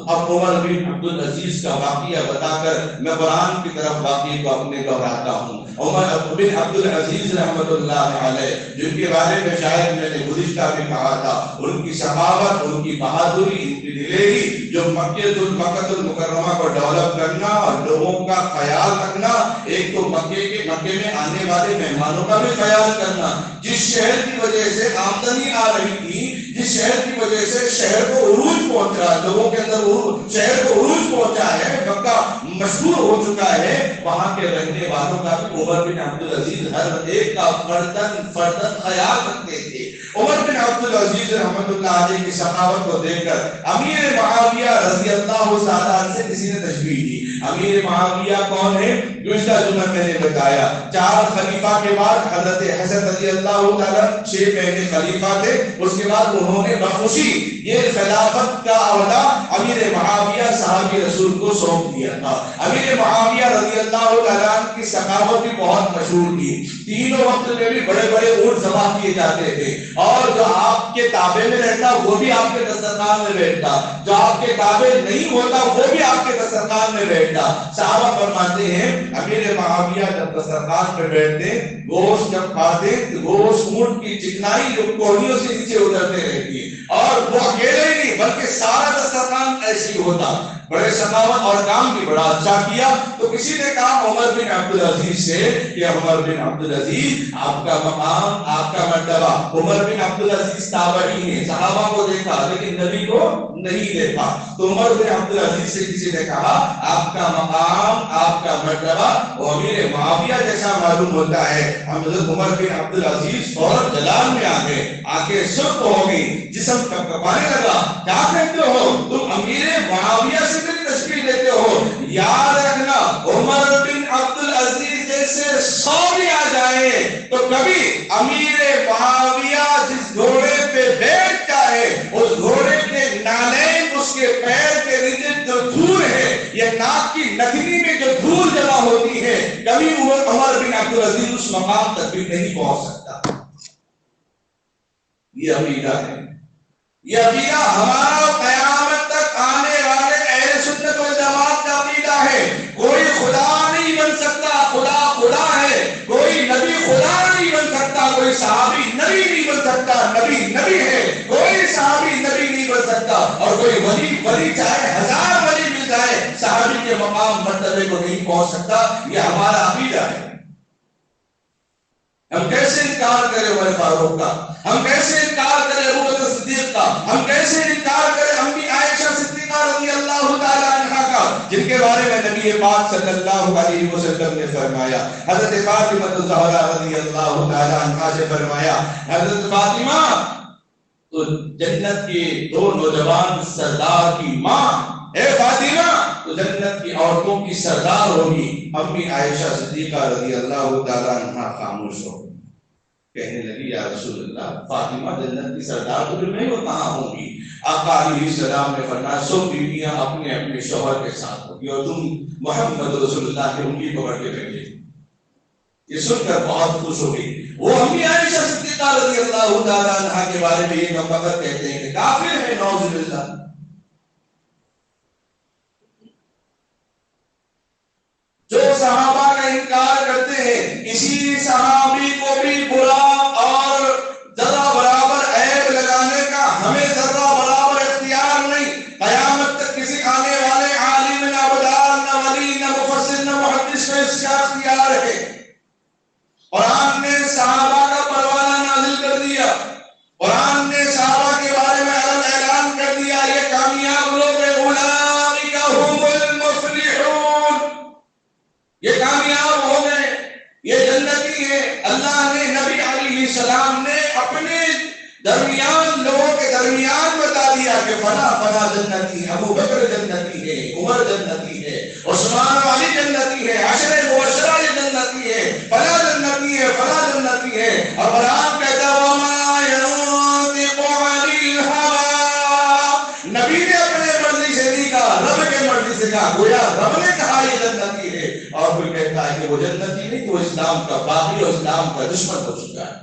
اب عمر بن عبدالعزیز کا واقعہ بتا کر میں قرآن کی طرف واقعے کو اپنے دہراتا ہوں. عمر بن عبدالعزیز رحمۃ اللہ علیہ، جن کے بارے میں شاید میں نے گزشتہ میں کہا تھا، ان کی سخاوت، ان کی بہادری، ان کی دلیری، جو مکہ المکرمہ کو ڈیولپ کرنا اور لوگوں کا خیال رکھنا. ایک تو مکے میں آنے والے مہمانوں کا بھی خیال کرنا. جس شہر کی وجہ سے آمدنی آ رہی تھی، جس شہر کی وجہ سے شہر کو عروج پہنچ رہا، لوگوں کے اندر شہر کو عروج پہنچا ہے، مکہ مشہور ہو چکا ہے، وہاں کے رہنے والوں کا بھی عمر بن عبدالعزیز ہر ایک کا فردن خیال رکھتے تھے. عمر بن عبدالعزیز رحمۃ اللہ علیہ کی سخاوت کو دیکھ کر امیر معاویہ رضی اللہ تعالیٰ عنہ سے کسی نے تشبیہ دی. امیر معاویہ کون ہے؟ گزشتہ جمعہ میں نے بتایا 4 خلیفہ کے بعد حضرت حسن رضی اللہ تعالیٰ 6 مہینے خلیفہ تھے. اس کے بعد انہوں نے بخوشی یہ خلافت کا عہدہ امیر معاویہ صحابی رسول کو سونپ دیا تھا. امیر معاویہ رضی اللہ تعالیٰ کی سخاوت بھی بہت مشہور تھی. تینوں وقت میں بھی بڑے بڑے اونٹ ذبح کیے جاتے تھے، اور جو آپ کے تابع میں رہتا وہ بھی آپ کے دسترخوان میں بیٹھتا، جو آپ کے تابع نہیں ہوتا وہ بھی آپ کے دسترخوان میں بیٹھتا. صحابہ فرماتے ہیں امیر معاویہ جب دسترخوان پہ بیٹھتے، گوشت جب کھاتے، گوشت اونٹ کی چکنائی جو کوہنیوں سے نیچے اترتے رہتی، اور وہ اکیلے ہی نہیں بلکہ سارا دسترخوان ایسی ہوتا. بڑے سخاوت اور کام بھی بڑا اچھا کیا. تو کسی نے کہا عمر بن عبدالعزیز سے کہ عمر بن عبدالعزیز آپ کا مقام، آپ کا مرتبہ. عمر بن عبدالعزیز تابعی ہیں، صحابہ کو دیکھا لیکن نبی کو نہیں دیکھا. تو عمر بن عبدالعزیز سے کسی نے کہا آپ کا مقام، آپ کا مرتبہ وہ امیر معاویہ جیسا معلوم ہوتا ہے. حضرت عمر بن عبدالعزیز فوراً جلال میں آ گئے، آنکھیں سرخ ہو گئی، جسم کپکپانے لگا. کیا کہتے ہو تم امیر معاویہ سے تشبیہ دیتے ہو؟ یاد رکھنا عمر بن عبد العزیز جیسے 100 بھی آ جائے تو کبھی امیر معاویہ جس گھوڑے پہ بیٹھ جائے اس گھوڑے کے نالین اس کے پیر کے نیچے جو دھول ہے یا ناک کی نتنی میں جو دھول جمع ہوتی ہے کبھی عمر بن عبد العزیز اس مقام تک بھی نہیں پہنچ سکتا. یہ عقیدہ ہے. یہ عقیدہ ہمارا قیامت تک آنے والے اہل سنت والجماعت کا عقیدہ ہے. کوئی خدا نہیں بن سکتا, خدا خدا ہے. کوئی نبی خدا نہیں بن سکتا, کوئی صحابی نبی نہیں بن سکتا, نبی نبی ہے. کوئی صحابی نبی نہیں بن سکتا اور کوئی ولی چاہے 1000 ولی مل جائے صحابی کے مقام مرتبے کو نہیں پہنچ سکتا. یہ ہمارا عقیدہ ہے. ہم کیسے انکار کریں عمر فاروق کا, ہم کیسے انکار کریں ابو بکر صدیق کا, ہم کیسے انکار کریں امی عائشہ صدیقہ رضی اللہ تعالی عنہا کا, جن کے بارے میں نبی پاک صلی اللہ علیہ وسلم نے فرمایا. حضرت فاطمہ الزہرا رضی اللہ تعالی عنہا سے فرمایا, حضرت فاطمہ تو جنت کے 2 نوجوان سردار کی ماں, اے فاطمہ تو جنت کی عورتوں کی سردار ہوگی. امی عائشہ صدیقہ رضی اللہ تعالی عنہا خاموش ہو کہنے لگی, یا رسول اللہ فاطمہ جنت کی سردار تو میں وہ کہاں ہوں گی؟ آقا علیہ السلام نے فرمایا 100 بیویاں اپنے اپنے شوہر کے ساتھ ہوگی اور تم محمد رسول اللہ کی انگلی پکڑ کے بیٹھے. یہ سن کر بہت خوش ہو گئی. وہ امی عائشہ صدیقہ رضی اللہ تعالی عنہا کے بارے میں یہ فقط کہتے ہیں کہ کافر ہے, نعوذ باللہ. جو صحابہ کا انکار کرتے ہیں اسی صحابی کو بھی برا اور ذرا برابر عیب لگانے کا ہمیں ذرا برابر اختیار نہیں. قیامت تک کسی آنے والے عالم نہ ابدال نہ ولی نہ مفسر نہ محدث میں اس کا اختیار ہے. قرآن نے صحابہ کا پروانہ نازل کر دیا. قرآن نے صحابہ کے بارے میں اعلان کر دیا یہ کامیاب لوگ ہیں, اولئک هم المفلحون, یہ کامیاب ہو گئے, یہ جنتی ہے. اللہ نے نبی علیہ السلام نے اپنے درمیان لوگوں کے درمیان بتا دیا کہ فلاں فلاں جنتی ہے, ابو بکر جنتی ہے, عمر جنتی ہے, عثمان والی جنتی ہے, عشرہ مبشرہ جنتی ہے, فلاں جنتی ہے, فلاں جنتی ہے. اور قرآن کہتا ہے وما ينطق عن الهوى, نبی نے اپنے مرضی سے نہیں کہا, رب کے مرضی سے کہا. گویا رب نے کہا یہ جنتی ہے اور کوئی کہتا ہے کہ وہ جنتی نہیں, وہ اسلام کا باغی اور اسلام کا دشمن ہو چکا ہے.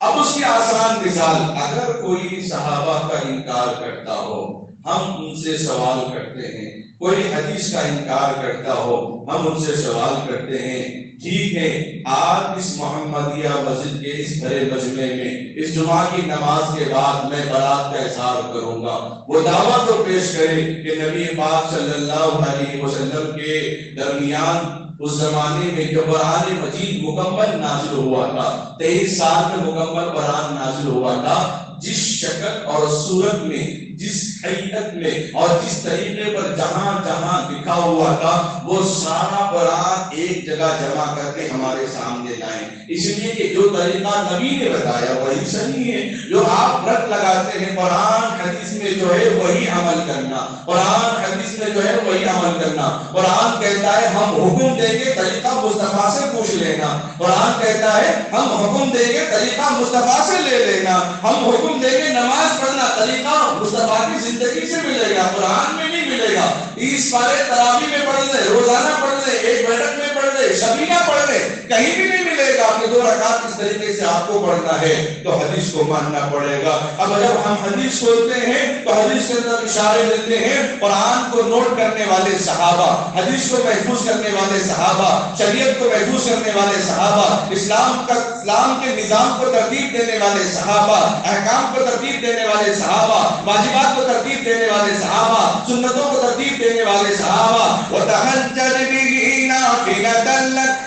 اب اس کی آسان مثال, اگر کوئی صحابہ کا انکار کرتا ہو ہم ان سے سوال کرتے ہیں, کوئی حدیث کا انکار کرتا ہو ہم ان سے سوال کرتے ہیں, ٹھیک ہے آج اس محمدیہ مسجد کے اس بڑے مجمع میں اس جمعہ کی نماز کے بعد میں برات کا اظہار کروں گا. وہ دعویٰ تو پیش کرے کہ نبی پاک صلی اللہ علیہ وسلم کے درمیان اس زمانے میں جو قرآن مجید مکمل نازل ہوا تھا, 23 سال میں مکمل قرآن نازل ہوا تھا, جس شکل اور صورت میں, جس حقیقت میں اور جس طریقے پر جہاں جہاں لکھا ہوا تھا وہ سارا قرآن ایک جگہ جمع کر کے ہمارے سامنے لائیں. اس لیے کہ جو طریقہ نبی نے بتایا وہی صحیح ہے. جو آپ رٹ لگاتے ہیں قرآن حدیث میں جو ہے وہی عمل کرنا, قرآن حدیث میں جو ہے وہی عمل کرنا. قرآن کہتا ہے ہم حکم دیں گے طریقہ مصطفیٰ سے پوچھ لینا. قرآن کہتا ہے ہم حکم دیں گے طریقہ مصطفیٰ سے لے لینا. ہم حکم دیں گے نماز پڑھنا, طریقہ مصطفیٰ کی زندگی سے ملے گا, قرآن میں نہیں ملے گا. 30 پارے تراویح میں پڑھ لے, روزانہ پڑھ لے, ایک بیٹھک میں پڑھ لے, شبیہ پڑھ لے, کہیں بھی نہیں ملے گا کہ 2 رکعت اس طریقے سے آپ کو پڑھنا ہے. تو حدیث کو ماننا پڑے گا. اب جب ہم حدیث کھولتے ہیں تو حدیث کے اندر اشارے دیتے ہیں قرآن کو نوٹ کرنے والے صحابہ, حدیث کو محفوظ کرنے والے صحابہ, شریعت کو محفوظ کرنے والے صحابہ, اسلام کے نظام کو ترتیب دینے والے صحابہ, احکام کو ترتیب دینے والے صحابہ, واجبات کو ترتیب دینے والے صحابہ, سنتوں کو ترتیب دینے والے صحابہ. وَتَحَجَّدْ بِهِ نَافِلَةً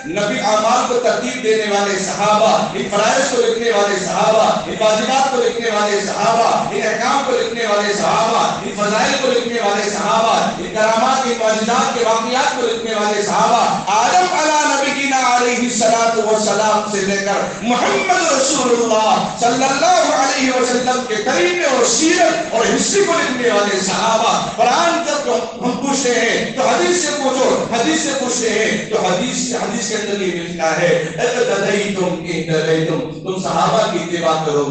نبی اعمال کو ترتیب دینے والے صحابہ، ان فرائض کو لکھنے والے صحابہ، ان واجبات کو لکھنے والے صحابہ، ان احکام کو لکھنے والے صحابہ، ان فضائل کو لکھنے والے صحابہ، ان کرامات، ان معجزات کے واقعات کو لکھنے والے صحابہ، آدم علی نبینا علیہ الصلوۃ والسلام سے لے کر محمد رسول اللہ صلی اللہ علیہ وسلم کے طریقے اور سیرت اور ہسٹری کو لکھنے والے صحابہ۔ قرآن جب ہم پوچھتے ہیں تو حدیث سے پوچھو، حدیث سے پوچھتے ہیں تو حدیث کے اندر یہ ملتا ہے تم صحابہ کی اتباع کرو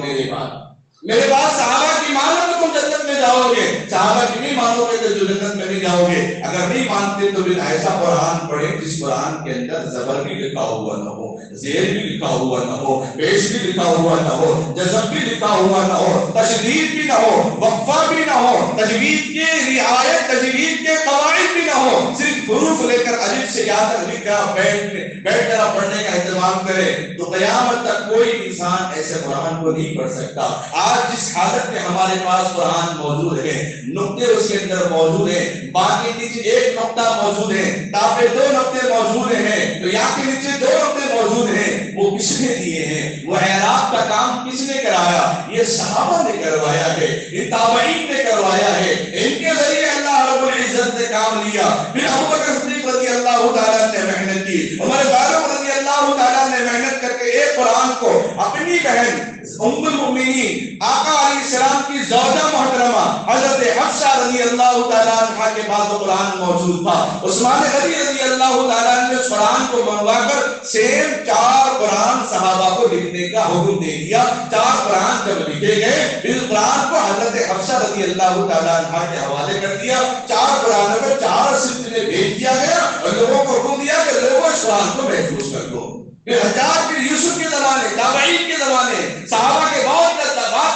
میرے بعد صحابہ کی مانو تو تم جنت میں جاؤ گے، صحابہ کی نہیں مانو گے تو جنت میں نہیں جاؤ گے۔ اگر نہیں مانتے تو پھر ایسا قرآن پڑھے جس قرآن کے اندر زبر بھی لکھا ہوا نہ ہو، زیر بھی لکھا ہوا نہ ہو، پیش بھی لکھا ہوا نہ ہو، جزم بھی لکھا ہوا نہ ہو، تشدید بھی نہ ہو، وقفہ بھی نہ ہو، تجوید کے رعایت، تجوید کے قواعد بھی نہ ہو، صرف حروف لے کر الف سے یا تک لکھ کر بیٹھ کر پڑھنے کا اہتمام کرے تو قیامت تک کوئی انسان ایسے قرآن کو نہیں پڑھ سکتا۔ آج جس حالت میں ہمارے پاس قرآن موجود ہے، نقطے اس کے اندر موجود ہیں، باقی نیچے ایک نقطہ موجود ہے، تاپے 2 نقطے موجود ہیں، تو یہاں کے نیچے 2 نقطے موجود ہیں، وہ کس نے دیے ہیں؟ وہ اعراب کا کام کس نے کرایا؟ یہ صحابہ نے کروایا ہے، یہ تابعین نے کروایا ہے، ان کے ذریعے اللہ رب العزت نے کام لیا۔ پھر ابوبکر صدیق رضی اللہ تعالیٰ نے محنت کی، عمر فاروق رضی اللہ تعالیٰ نے محنت کر کے ایک قرآن کو اپنی بہن ام المؤمنین آقا علیہ السلام کی زوجہ محترمہ حضرت حفصہ رضی اللہ تعالیٰ عنہ کے بعد قرآن موجود تھا، عثمان غنی رضی اللہ تعالیٰ نے اس قرآن کو منگوا کر سیم 4 قرآن صحابہ کو لکھنے کا حکم دے دیا۔ 4 قرآن جب لکھے گئے پھر قرآن کو حضرت حفصہ رضی اللہ تعالیٰ عنہ کے حوالے کر دیا۔ 4 قرآنوں کو 4 صفت میں بھیج دیا گیا اور لوگوں کو حکم دیا کہ لوگوں اس قرآن کو محفوظ کر دو۔ پھر حجاج بن یوسف کے زمانے، تابعین کے زمانے، صحابہ کے بعد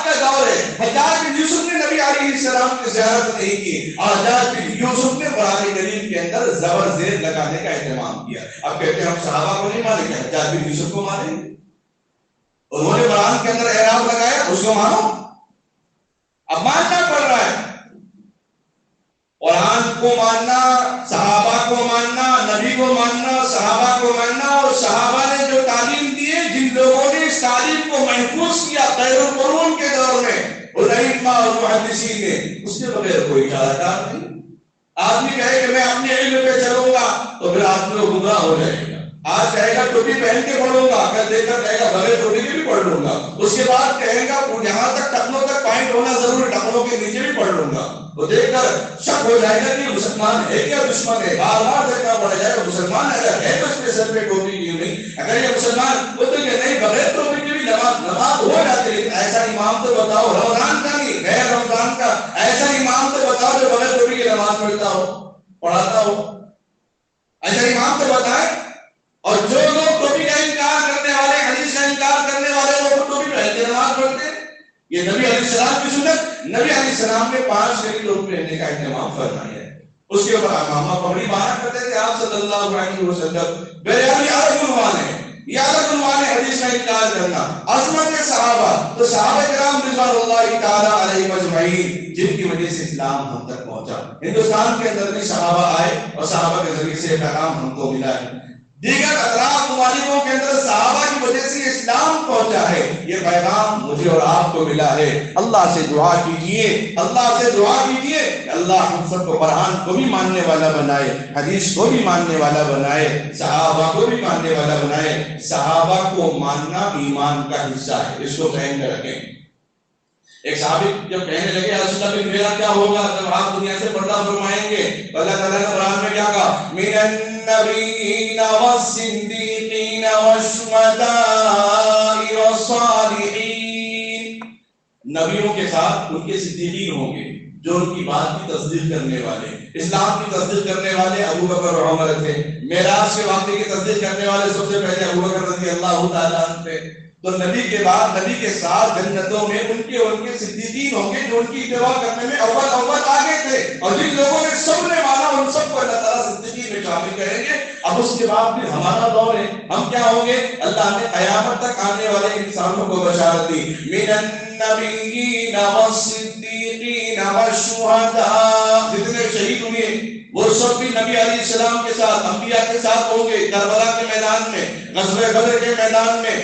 کا دور ہے، حجاج بن یوسف نے نبی علیہ السلام کی زیارت نہیں کی اور حجاج بن یوسف نے قرآن کریم کے اندر زبر زیر لگانے کا اہتمام کیا۔ اب کہتے ہیں ہم صحابہ کو نہیں مانیں گے، حجاج بن یوسف کو مانیں گے، انہوں نے قرآن کے اندر اعراب لگایا، اس کو مانو۔ اب ماننا پڑ رہا ہے، قرآن کو ماننا، صحابہ کو ماننا، نبی کو ماننا، صحابہ کو ماننا، اور صحابہ نے جو تعلیم دی ہے، جن لوگوں نے اس تعلیم کو محفوظ کیا خیر القرون کے دور میں، علماء اور محدثین نے، اس کے بغیر کوئی چارہ کار نہیں۔ آدمی کہے کہ میں اپنے علم پہ چلوں گا تو پھر آدمی گمراہ ہو جائے گا۔ آج کہے گا ٹوپی پہن کے پڑھوں گا، کل دیکھ کر کہے گا بغیر ٹوپی کے بھی پڑھ لوں گا، اس کے بعد کہے گا جہاں تک ٹخنوں تک پوائنٹ ہونا ضروری، ٹخنوں کے نیچے بھی پڑھ لوں گا، تو دیکھ کر شک ہو جائے گا کہ مسلمان ہے کیا دشمن ہے۔ بار بار دیکھنا پڑ جائے گا مسلمان اگر ہے تو اس کے سر پہ ٹوپی کیوں نہیں، اگر یہ مسلمان وہ تو کہ نہیں بغیر ٹوپی کے بھی نماز ہو جاتی ہے، ایسا امام تو بتاؤ رمضان کا نہیں غیر رمضان کا، ایسا امام تو بتاؤ جو بغیر ٹوپی کی نماز پڑھتا ہو، پڑھاتا ہو، ایسا امام تو بتائے۔ اور جو لوگ ٹوپی کا انکار کرنے والے، حدیث کا انکار کرنے والے لوگ ٹوپی پہن کے نماز پڑھتے ہیں، یہ نبی علیہ السلام کی سنت۔ نبی علیہ السلام نے 5 شریک ٹوپی پہننے کا اہتمام فرمایا ہے، اس کے اوپر امامہ پگڑی باندھا کرتے تھے آپ صلی اللہ علیہ وسلم۔ بہرحال الگ عنوان ہے، یہ الگ عنوان ہے حدیث کا انکار کرنا۔ عظمت صحابہ، تو صحابہ کرام رضوان اللہ تعالی علیہم اجمعین، جن کی وجہ سے اسلام ہم تک پہنچا۔ ہندوستان کے اندر بھی صحابہ آئے اور صحابہ کے ذریعے سے پیغام ہم کو ملا ہے، دیگر اطراف ممالکوں کے اندر صحابہ کی وجہ سے اسلام پہنچا ہے، یہ پیغام مجھے اور آپ کو ملا ہے۔ اللہ سے دعا کیجئے، اللہ سے دعا کیجئے کہ اللہ ہم سب کو قرآن کو بھی ماننے والا بنائے، حدیث کو بھی ماننے والا بنائے، صحابہ کو بھی ماننے والا بنائے۔ صحابہ کو ماننا ایمان کا حصہ ہے، اس کو ذہن میں رکھیں۔ ایک صحابی جب کہنے لگے رسول اللہ پھر میرا کیا ہوگا جب آپ دنیا سے پردہ فرمائیں گے، تو اللہ تعالیٰ نے قرآن میں کیا کہا، من النبیین والصدیقین والشہداء والصالحین، نبیوں کے ساتھ ان کے صدیقین ہوں گے جو ان کی بات کی تصدیق کرنے والے، اسلام کی تصدیق کرنے والے ابو بکر اور عمر تھے، معراج کے واقعے کی تصدیق کرنے والے سب سے پہلے ابو بکر رضی اللہ تعالیٰ عنہ تھے۔ تو نبی کے بعد نبی کے ساتھ جنتوں میں ان کے صدیقین ہوں گے جو ان کی اتباع کرنے میں اول آگے تھے، اور جن لوگوں نے سب نے مانا ان سب کو اللہ تعالیٰ صدیقین میں شامل کریں گے. اب اس کے بعد بھی ہمارا دور ہے, ہم کیا ہوں گے؟ اللہ نے قیامت تک آنے والے انسانوں کو بشارت دی, من النبیین والصدیقین والشہداء, جتنے شہید ہوئے وہ سب بھی نبی علیہ السلام کے ساتھ, انبیاء کے ساتھ ہوں گے. کربلا کے میدان میں, غزوہ بدر کے میدان میں,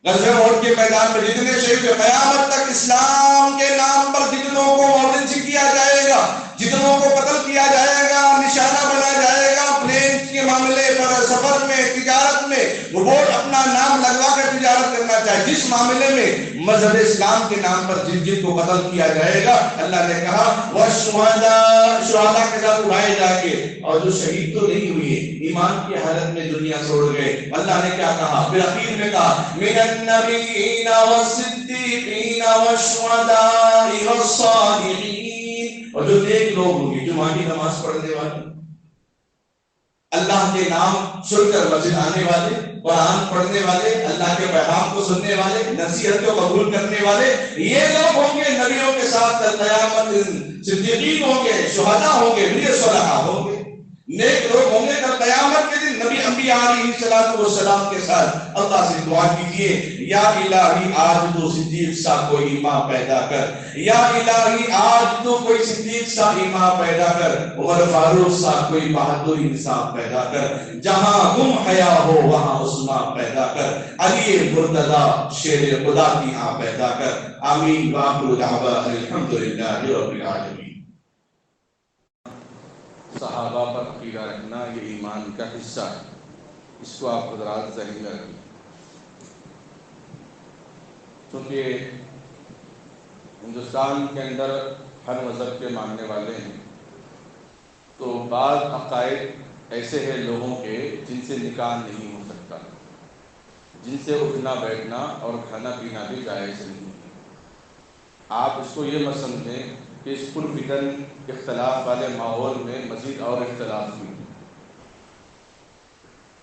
غزوہ احد کے میدان میں جتنے شہید ہوئے, قیامت تک اسلام کے نام پر جتنوں کو مورچ کیا جائے گا, جتنوں کو قتل کیا جائے گا, نشانہ بنایا جائے گا, پلین کے معاملے پر, سفر میں, تجارت میں, وہ اپنا نام لگوا کر تجارت کرنا چاہے, جس معاملے میں مذہب اسلام کے نام پر جن جن کو قتل کیا جائے گا, اللہ نے کہا والشہداء, شہداء کے ساتھ اٹھائے جا کے. اور جو شہید تو نہیں ہوئے, ایمان کی حالت میں دنیا چھوڑ گئے, اللہ نے کیا کہا؟ پھر اخیر میں کہا من النبیین والصدیقین والشہداء والصالحین, اور جو نیک لوگ ہوں گے, جو مانی نماز پڑھنے والے, اللہ کے نام سن کر مسجد آنے والے, قرآن پڑھنے والے, اللہ کے پیغام کو سننے والے, نصیحت کو قبول کرنے والے, یہ لوگ ہوں گے نبیوں کے ساتھ قیامت. صدیقین ہوں گے, شہداء ہوں گے, نیک صالحاء ہوں گے, نیک لوگ ہوں گے. کل قیامت کے دن نبی انبیاء علیہ السلام کے ساتھ اللہ سے دعا کیجیے, یا الہی آج تو صدیق سا کوئی ماں پیدا کر, یا الہی آج تو کوئی صدیق سا امام پیدا کر, عمر فاروق سا کوئی بہادر انسان پیدا کر, جہاں گم حیا ہو وہاں عثمان پیدا کر, علی مرتضی شیر خدا کی آن پیدا کر. آمین. وآخر دعوانا الحمدللہ رب العالمین. صحابہ پر عقیدہ رکھنا یہ ایمان کا حصہ ہے, اس کو آپ حضرات ذہن میں رکھیں. چونکہ ہندوستان کے اندر ہر مذہب کے ماننے والے ہیں, تو بعض عقائد ایسے ہیں لوگوں کے جن سے نکاح نہیں ہو سکتا, جن سے اٹھنا بیٹھنا اور کھانا پینا بھی جائز نہیں. آپ اس کو یہ مت سمجھیں کہ اس پرفتن اختلاف والے ماحول میں مزید اور اختلاف ہوئی.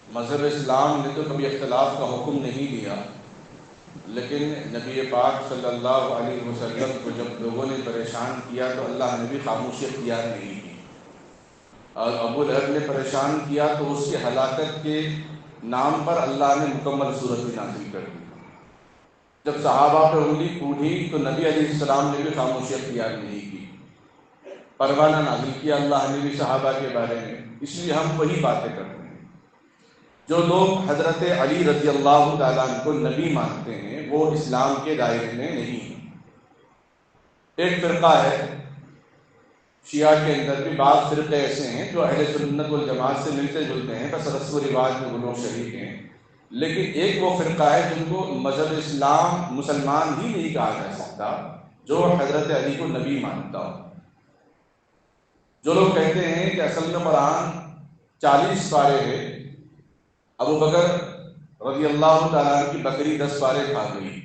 مذہب اسلام نے تو کبھی اختلاف کا حکم نہیں دیا, لیکن نبی پاک صلی اللہ علیہ وسلم کو جب لوگوں نے پریشان کیا تو اللہ نے بھی خاموشی اختیار نہیں کی, اور ابو لہب نے پریشان کیا تو اس کے ہلاکت کے نام پر اللہ نے مکمل صورت بھی نازل کر دی. جب صحابہ پہ انگلی اٹھی تو نبی علیہ السلام نے بھی خاموشی اختیار نہیں کی, پروانہ نازل کیا اللہ نے بھی صحابہ کے بارے میں. اس لیے ہم وہی باتیں کرتے ہیں. جو لوگ حضرت علی رضی اللہ تعالیٰ عنہ کو نبی مانتے ہیں وہ اسلام کے دائرے میں نہیں ہیں. ایک فرقہ ہے شیعہ کے اندر بھی, بعض فرقے ایسے ہیں جو اہل سنت والجماعت سے ملتے جلتے ہیں, بس رسم و رواج میں وہ لوگ شریک ہیں. لیکن ایک وہ فرقہ ہے جن کو مذہب اسلام مسلمان ہی نہیں کہا جا سکتا, جو حضرت علی کو نبی مانتا ہو. جو لوگ کہتے ہیں کہ اصل میں قرآن 40 پارے ہے, ابو بکر رضی اللہ تعالیٰ عنہ کی بکری 10 پارے کھا گئی,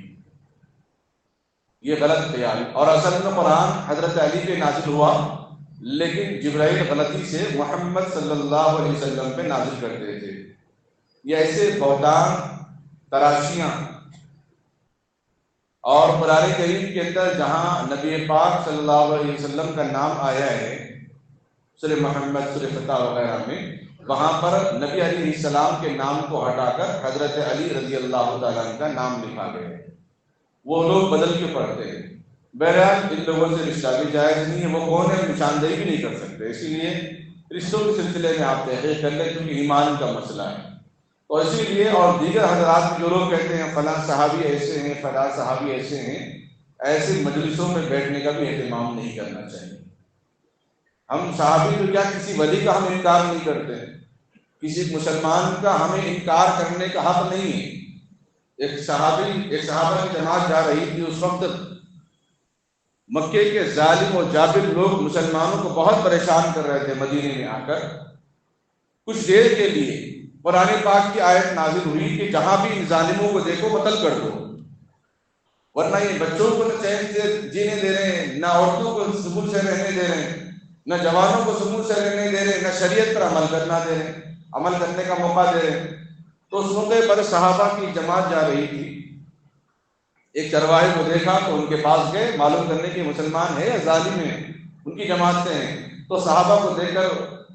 یہ غلط خیال. اور اصل میں قرآن حضرت علی پہ نازل ہوا, لیکن جبرائیل غلطی سے محمد صلی اللہ علیہ وسلم پہ نازل کرتے تھے. یہ ایسے بہتان تراشیاں. اور قرآن کریم کے اندر جہاں نبی پاک صلی اللہ علیہ وسلم کا نام آیا ہے, سورہ محمد, سورہ فتح وغیرہ میں, وہاں پر نبی علیہ السلام کے نام کو ہٹا کر حضرت علی رضی اللہ تعالیٰ عنہ کا نام لکھا گیا ہے. وہ لوگ بدل کے پڑھتے ہیں. بہرحال ان لوگوں سے رشتہ بھی جائز نہیں ہے. وہ کون ہے نشاندہی بھی نہیں کر سکتے, اسی لیے رشتوں کے سلسلے میں آپ تحقیق کر لیں, کیونکہ ایمان کا مسئلہ ہے. اور اسی لیے اور دیگر حضرات جو لوگ کہتے ہیں فلاں صحابی ایسے ہیں, فلاں صحابی ایسے ہیں, ایسے مجلسوں میں بیٹھنے کا بھی اہتمام نہیں کرنا چاہیے. ہم صحابی تو کیا کسی ولی کا ہم انکار نہیں کرتے, کسی مسلمان کا ہمیں انکار کرنے کا حق نہیں ہے. ایک صحابہ کی جماعت جا رہی تھی, اس وقت مکے کے ظالم و جابر لوگ مسلمانوں کو بہت پریشان کر رہے تھے. مدینے میں آ کر کچھ دیر کے لیے قرآن پاک کی آیت نازل ہوئی کہ جہاں بھی ان ظالموں کو دیکھو قتل کر دو, ورنہ یہ بچوں کو نہ چین سے جینے دے رہے ہیں, نہ عورتوں کو سکون سے رہنے دے رہے ہیں, نہ جوانوں کو سکون سے رہنے دے رہے ہیں, نہ شریعت پر عمل کرنا دے رہے ہیں, عمل کرنے کا موقع دے رہے ہیں. تو اس موقع پر صحابہ کی جماعت جا رہی تھی. ایک چرواہے کو دیکھا تو ان کے پاس گئے معلوم کرنے کے مسلمان ہے یا ظالم ہیں, ان کی جماعت سے ہیں. تو صحابہ کو دیکھ کر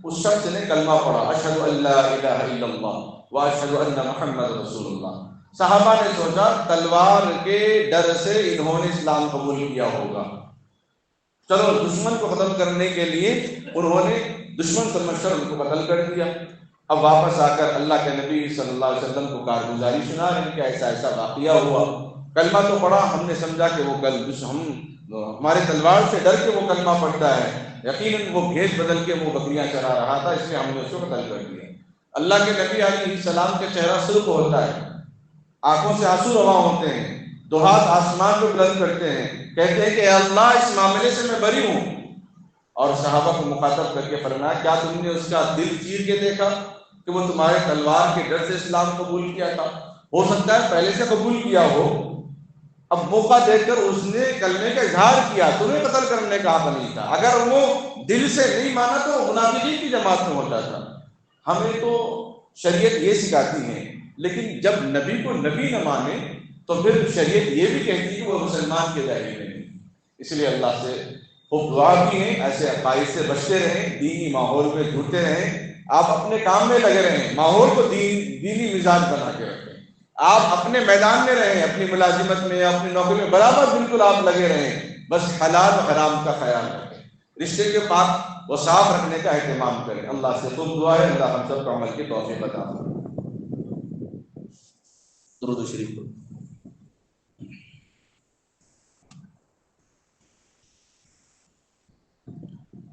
اس شخص نے کلمہ پڑھا، اشہد ان لا الہ الا اللہ واشہد ان محمد رسول اللہ۔ صحابہ نے سوچا تلوار کے ڈر سے انہوں نے اسلام قبول کیا ہوگا، چلو دشمن کو قتل کرنے کے لیے انہوں نے دشمن سمجھ کر ان کو قتل کر دیا۔ اب واپس آ کر اللہ کے نبی صلی اللہ علیہ وسلم کو کارگزاری سنا رہے ہیں کہ ایسا ایسا واقعہ ہوا، کلمہ تو پڑھا، ہم نے سمجھا کہ وہ ہمارے تلوار سے ڈر کے وہ کلمہ پڑھتا ہے، یقیناً وہ بھیس بدل کے وہ بکریاں چرا رہا تھا، اس لیے ہم نے اس کو قتل کر دیا۔ اللہ کے نبی علیہ السلام کا چہرہ سرخ ہوتا ہے، آنکھوں سے آنسو رواں ہوتے ہیں، دو ہاتھ آسمان کو بلند کرتے ہیں، کہتے ہیں کہ اے اللہ اس معاملے سے میں بری ہوں، اور صحابہ کو مخاطب کر کے فرمایا کیا تم نے اس کا دل چیر کے دیکھا کہ وہ تمہارے تلوار کے ڈر سے اسلام قبول کیا تھا؟ ہو سکتا ہے پہلے سے قبول کیا ہو، اب موقع دیکھ کر اس نے کلمے کا اظہار کیا، تمہیں قتل کرنے کا حق نہیں تھا، اگر وہ دل سے نہیں مانا تو وہ منافقین کی جماعت میں ہوتا تھا۔ ہمیں تو شریعت یہ سکھاتی ہے، لیکن جب نبی کو نبی نہ مانے تو پھر شریعت یہ بھی کہتی ہے کہ وہ مسلمان کے دائرے میں نہیں۔ اس لیے اللہ سے خوب دعا کی ہے ایسے عقائد سے بچتے رہیں، دینی ماحول میں جڑتے رہیں، آپ اپنے کام میں لگے رہیں، ماحول کو دینی مزاج بنا کے رکھیں، آپ اپنے میدان میں رہیں، اپنی ملازمت میں اپنی نوکری میں برابر بالکل آپ لگے رہیں، بس حلال و حرام کا خیال رکھیں، رشتے کے پاک و صاف رکھنے کا اہتمام کریں۔ اللہ سے خوب دعا ہے اللہ ہم سب کو عمل کی توفیق عطا فرمائے۔ درود شریف پڑھو۔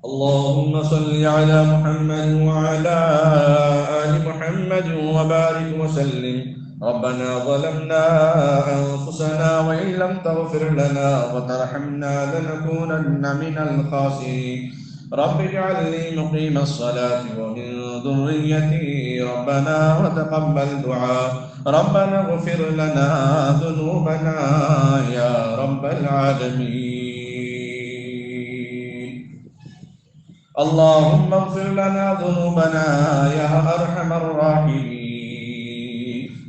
اللهم صل على محمد وعلى آل محمد وبارك وسلم۔ ربنا ظلمنا أنفسنا وإن لم تغفر لنا وترحمنا لنكونن من الخاسرين۔ رب اجعلني مقيم الصلاة ومن ذريتي ربنا وتقبل دعاء۔ ربنا اغفر لنا ذنوبنا يا رب العالمين۔ اللهم اغفر لنا ذنوبنا يا أرحم الراحمين۔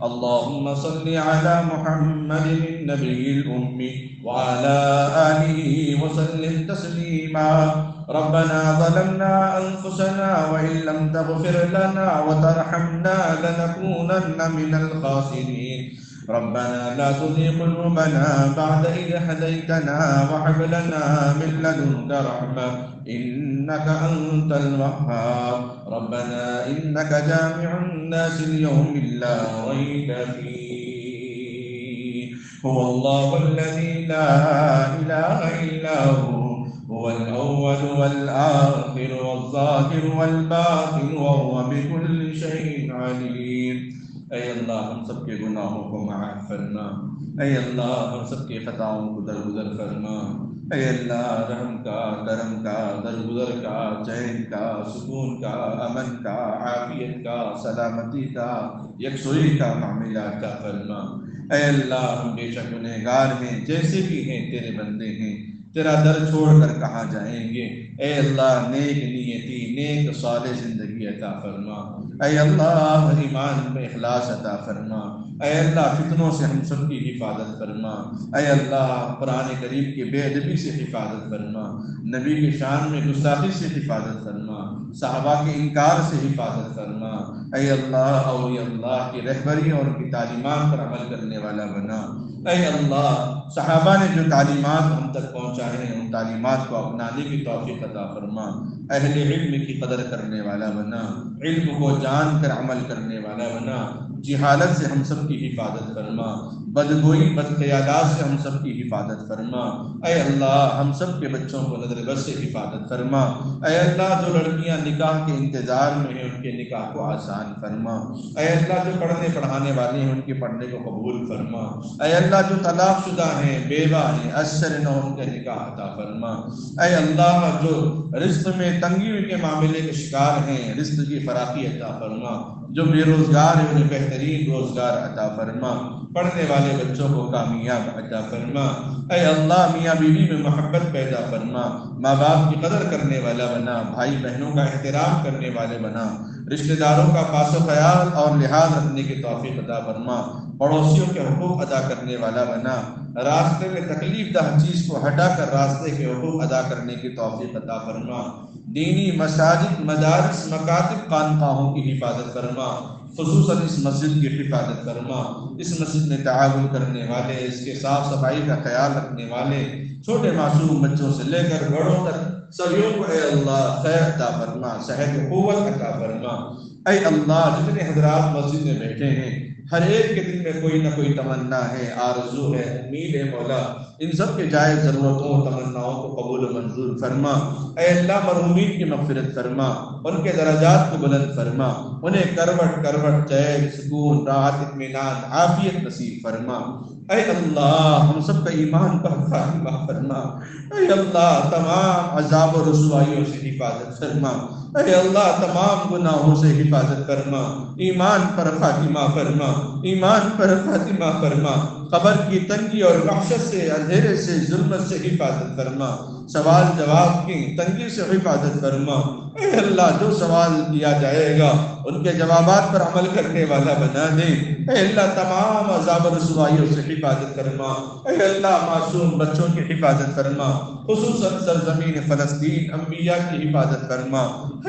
اللهم صل على محمد النبي الأمي وعلى آله وسلم تسليما۔ ربنا ظلمنا أنفسنا وإن لم تغفر لنا وترحمنا لنكونن من الخاسرين۔ ربنا لا تزغ قلوبنا بعد إذ هديتنا وهب لنا من لدنك رحمة إنك أنت الوهاب۔ ربنا إنك جامع الناس ليوم لا ريب فيه۔ هو الله الذي لا إله إلا هو الأول والآخر والظاهر والباطن وهو بكل شيء عليم۔ اے اللہ ہم سب کے گناہوں کو معاف فرما، اے اللہ ہم سب کے خطاؤں کو درگزر فرما، اے اللہ رحم کا، کرم کا، درگزر کا، چین کا، سکون کا، امن کا، عافیت کا، سلامتی کا، یکسوئی کا معاملہ عطا فرما۔ اے اللہ ہم بے شک گنہگار ہیں، جیسے بھی ہیں تیرے بندے ہیں، تیرا در چھوڑ کر کہاں جائیں گے؟ اے اللہ نیک نیتی، نیک صالح زندگی عطا فرما۔ اے اللہ ایمان میں اخلاص عطا فرما۔ اے اللہ فتنوں سے ہم سب کی حفاظت فرما۔ اے اللہ قرآن کریم کی بے ادبی سے حفاظت فرما، نبی کی شان میں گستاخی سے حفاظت فرما، صحابہ کے انکار سے حفاظت فرما۔ اے اللہ اولیاء اللہ کی رہبری اور کی تعلیمات پر عمل کرنے والا بنا۔ اے اللہ صحابہ نے جو تعلیمات ہم تک پہنچائے ہیں ان تعلیمات کو اپنانے کی توفیق عطا فرما۔ اہل علم کی قدر کرنے والا بنا، علم کو جان کر عمل کرنے والا بنا، جہالت سے ہم سب کی حفاظت فرما، بدگوئی بدخیالات سے ہم سب کی حفاظت فرما۔ اے اللہ ہم سب کے بچوں کو نظر بد سے حفاظت فرما۔ اے اللہ جو لڑکیاں نکاح کے انتظار میں ہیں ان کے نکاح کو آسان فرما۔ اے اللہ جو پڑھنے پڑھانے والے ہیں ان کے پڑھنے کو قبول فرما۔ اے اللہ جو طلاق شدہ ہیں، بیوہ ہیں، اثر نہ ان کے نکاح عطا فرما۔ اے اللہ جو رزق میں تنگی کے معاملے کے شکار ہیں رزق کی فراخی عطا فرما، جو بے روزگار ہیں انہیں بہترین روزگار عطا فرما، پڑھنے والے بچوں کو کامیاب عطا فرما۔ اے اللہ میاں بیوی میں محبت پیدا فرما، ماں باپ کی قدر کرنے والا بنا، بھائی بہنوں کا احترام کرنے والے بنا، رشتہ داروں کا پاس و خیال اور لحاظ رکھنے کی توفیق عطا فرما، پڑوسیوں کے حقوق ادا کرنے والا بنا، راستے میں تکلیف دہ چیز کو ہٹا کر راستے کے حقوق ادا کرنے کی توفیق عطا فرما۔ دینی مساجد، مدارس، مکاتب، خانقاہوں کی حفاظت فرما، خصوصاً اس مسجد کی حفاظت فرما، اس مسجد میں تعاون کرنے والے، اس کے صاف صفائی کا خیال رکھنے والے، چھوٹے معصوم بچوں سے لے کر بڑوں تک سبھیوں کو اے اللہ خیر عطا فرما، صحت و قوت عطا فرما۔ اے اللہ جتنے حضرات مسجد میں بیٹھے ہیں، ہر ایک کے دل میں کوئی نہ کوئی تمنا ہے، آرزو ہے، امید ہے مولا، ان سب کے جائز ضرورتوں تمناؤں کو قبول و منظور فرما۔ اے اللہ مرحومین کی مغفرت فرما، ان کے درجات کو بلند فرما، انہیں کروٹ کروٹ چین، سکون، راحت، اطمینان، عافیت نصیب فرما۔ اے اللہ ہم سب کا ایمان پر خاتمہ فرما۔ اے اللہ تمام عذاب و رسوائیوں سے حفاظت فرما۔ اے اللہ تمام گناہوں سے حفاظت فرما، ایمان پر خاتمہ فرما، ایمان پر خاتمہ فرما، قبر کی تنگی اور وحشت سے، اندھیرے سے، ظلمت سے حفاظت فرما، سوال جواب کی تنگی سے حفاظت فرما۔ اے اللہ جو سوال کیا جائے گا ان کے جوابات پر عمل کرنے والا بنا دے۔ اے اللہ تمام عذاب و رسوائیوں سے حفاظت فرما۔ اے اللہ معصوم بچوں کی حفاظت فرما، خصوصاً سرزمین فلسطین انبیاء کی حفاظت فرما۔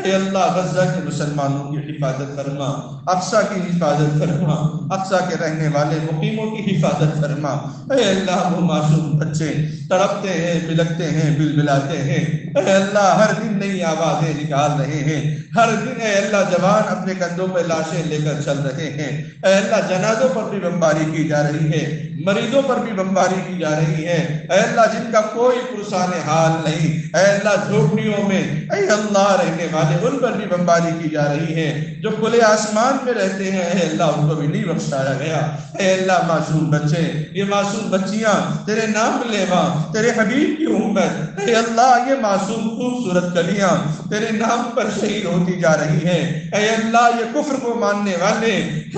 اے اللہ غزہ کے مسلمانوں کی حفاظت فرما، اقصی کی حفاظت فرما، اقصی کے رہنے والے مقیموں کی حفاظت فرما۔ اے اللہ وہ معصوم بچے تڑپتے ہیں، بلکتے ہیں، بلبلاتے ہیں، اے اللہ ہر دن نئی آوازیں نکال رہے ہیں، ہر دن اے اللہ جوان اپنے کندھوں پہ لاشیں لے کر چل رہے ہیں، اے اللہ جنازوں پر بھی بمباری کی جا رہی ہے، مریضوں پر بھی بمباری کی جا رہی ہے، اے اللہ جن کا کوئی پرسان حال نہیں، اے اللہ جھوپڑیوں میں اے اللہ رہنے والے ان پر بھی بمباری کی جا رہی ہے، جو کھلے آسمان میں رہتے ہیں اے اللہ ان کو بھی نہیں بخشایا گیا۔ اے اللہ معصوم بچے، یہ معصوم بچیاں تیرے نام لیوا، تیرے حبیب کی امت، اے اللہ یہ معصوم خوبصورت کلیاں تیرے نام پر شہید ہوتی جا رہی ہیں، اے اللہ یہ کفر کو ماننے والے،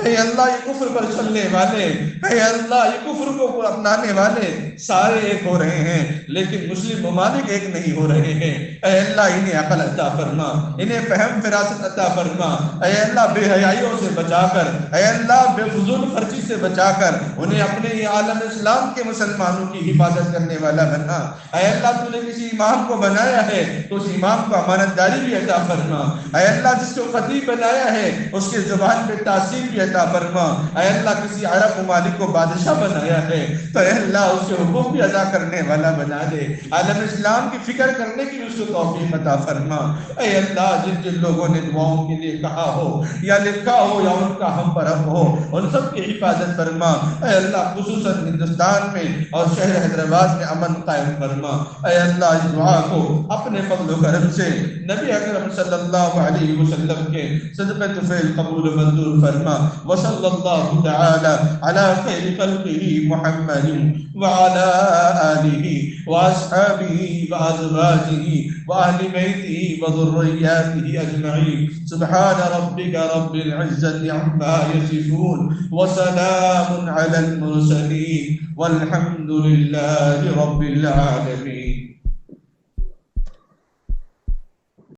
اے اللہ یہ کفر پر چلنے والے، اے اللہ یہ کفر کو اپنانے والے سارے ایک ہو رہے ہیں، لیکن مسلم ممالک ایک نہیں ہو رہے ہیں۔ اے اللہ انہیں عقل عطا فرما، انہیں فہم فراست عطا فرما، اے اللہ بے حیائیوں سے بچا کر، اے اللہ بے فضول خرچی سے بچا کر انہیں اپنے ہی عالم اسلام کے مسلمانوں کی حفاظت کرنے والا بنا۔ اے اللہ تو نے کسی امام کو بنایا ہے تو اس امام کو امانت داری بھی عطا فرما، اے اللہ جس کو خطیب بنایا ہے اس کے زبان پہ تاثیر بھی عطا فرما، اے اللہ کسی عرب ممالک کو بادشاہ بنایا ہے تو اے اللہ اس کے حقوق بھی ادا کرنے والا بنا دے، عالم اسلام کی فکر کرنے کی اس کو توفیق عطا فرما۔ اے اللہ جن جن لوگوں نے دعاؤں کے لیے کہا ہو یا لکھا ہو یا ان کا ہم پر اب ہو ان سب کی حفاظت فرما۔ اے اللہ خصوصاً ہندوستان میں اور شہر حیدرآباد میں امن قائم فرما۔ اے اللہ اس دعا کو اپنے فضل و کرم سے نبی اکرم صلی اللہ علیہ وسلم کے صدقۃ فعل قبول و منظور فرما۔ وصلی اللہ تعالی علی خیر خلقہ محمد وعلی آلہ واصحابہ وازواجہ واہل بیتہ وذریاتہ اجمعین۔ سبحان ربک رب العزۃ عما یصفون وسلام علی المرسلین والحمد للہ رب العالمین۔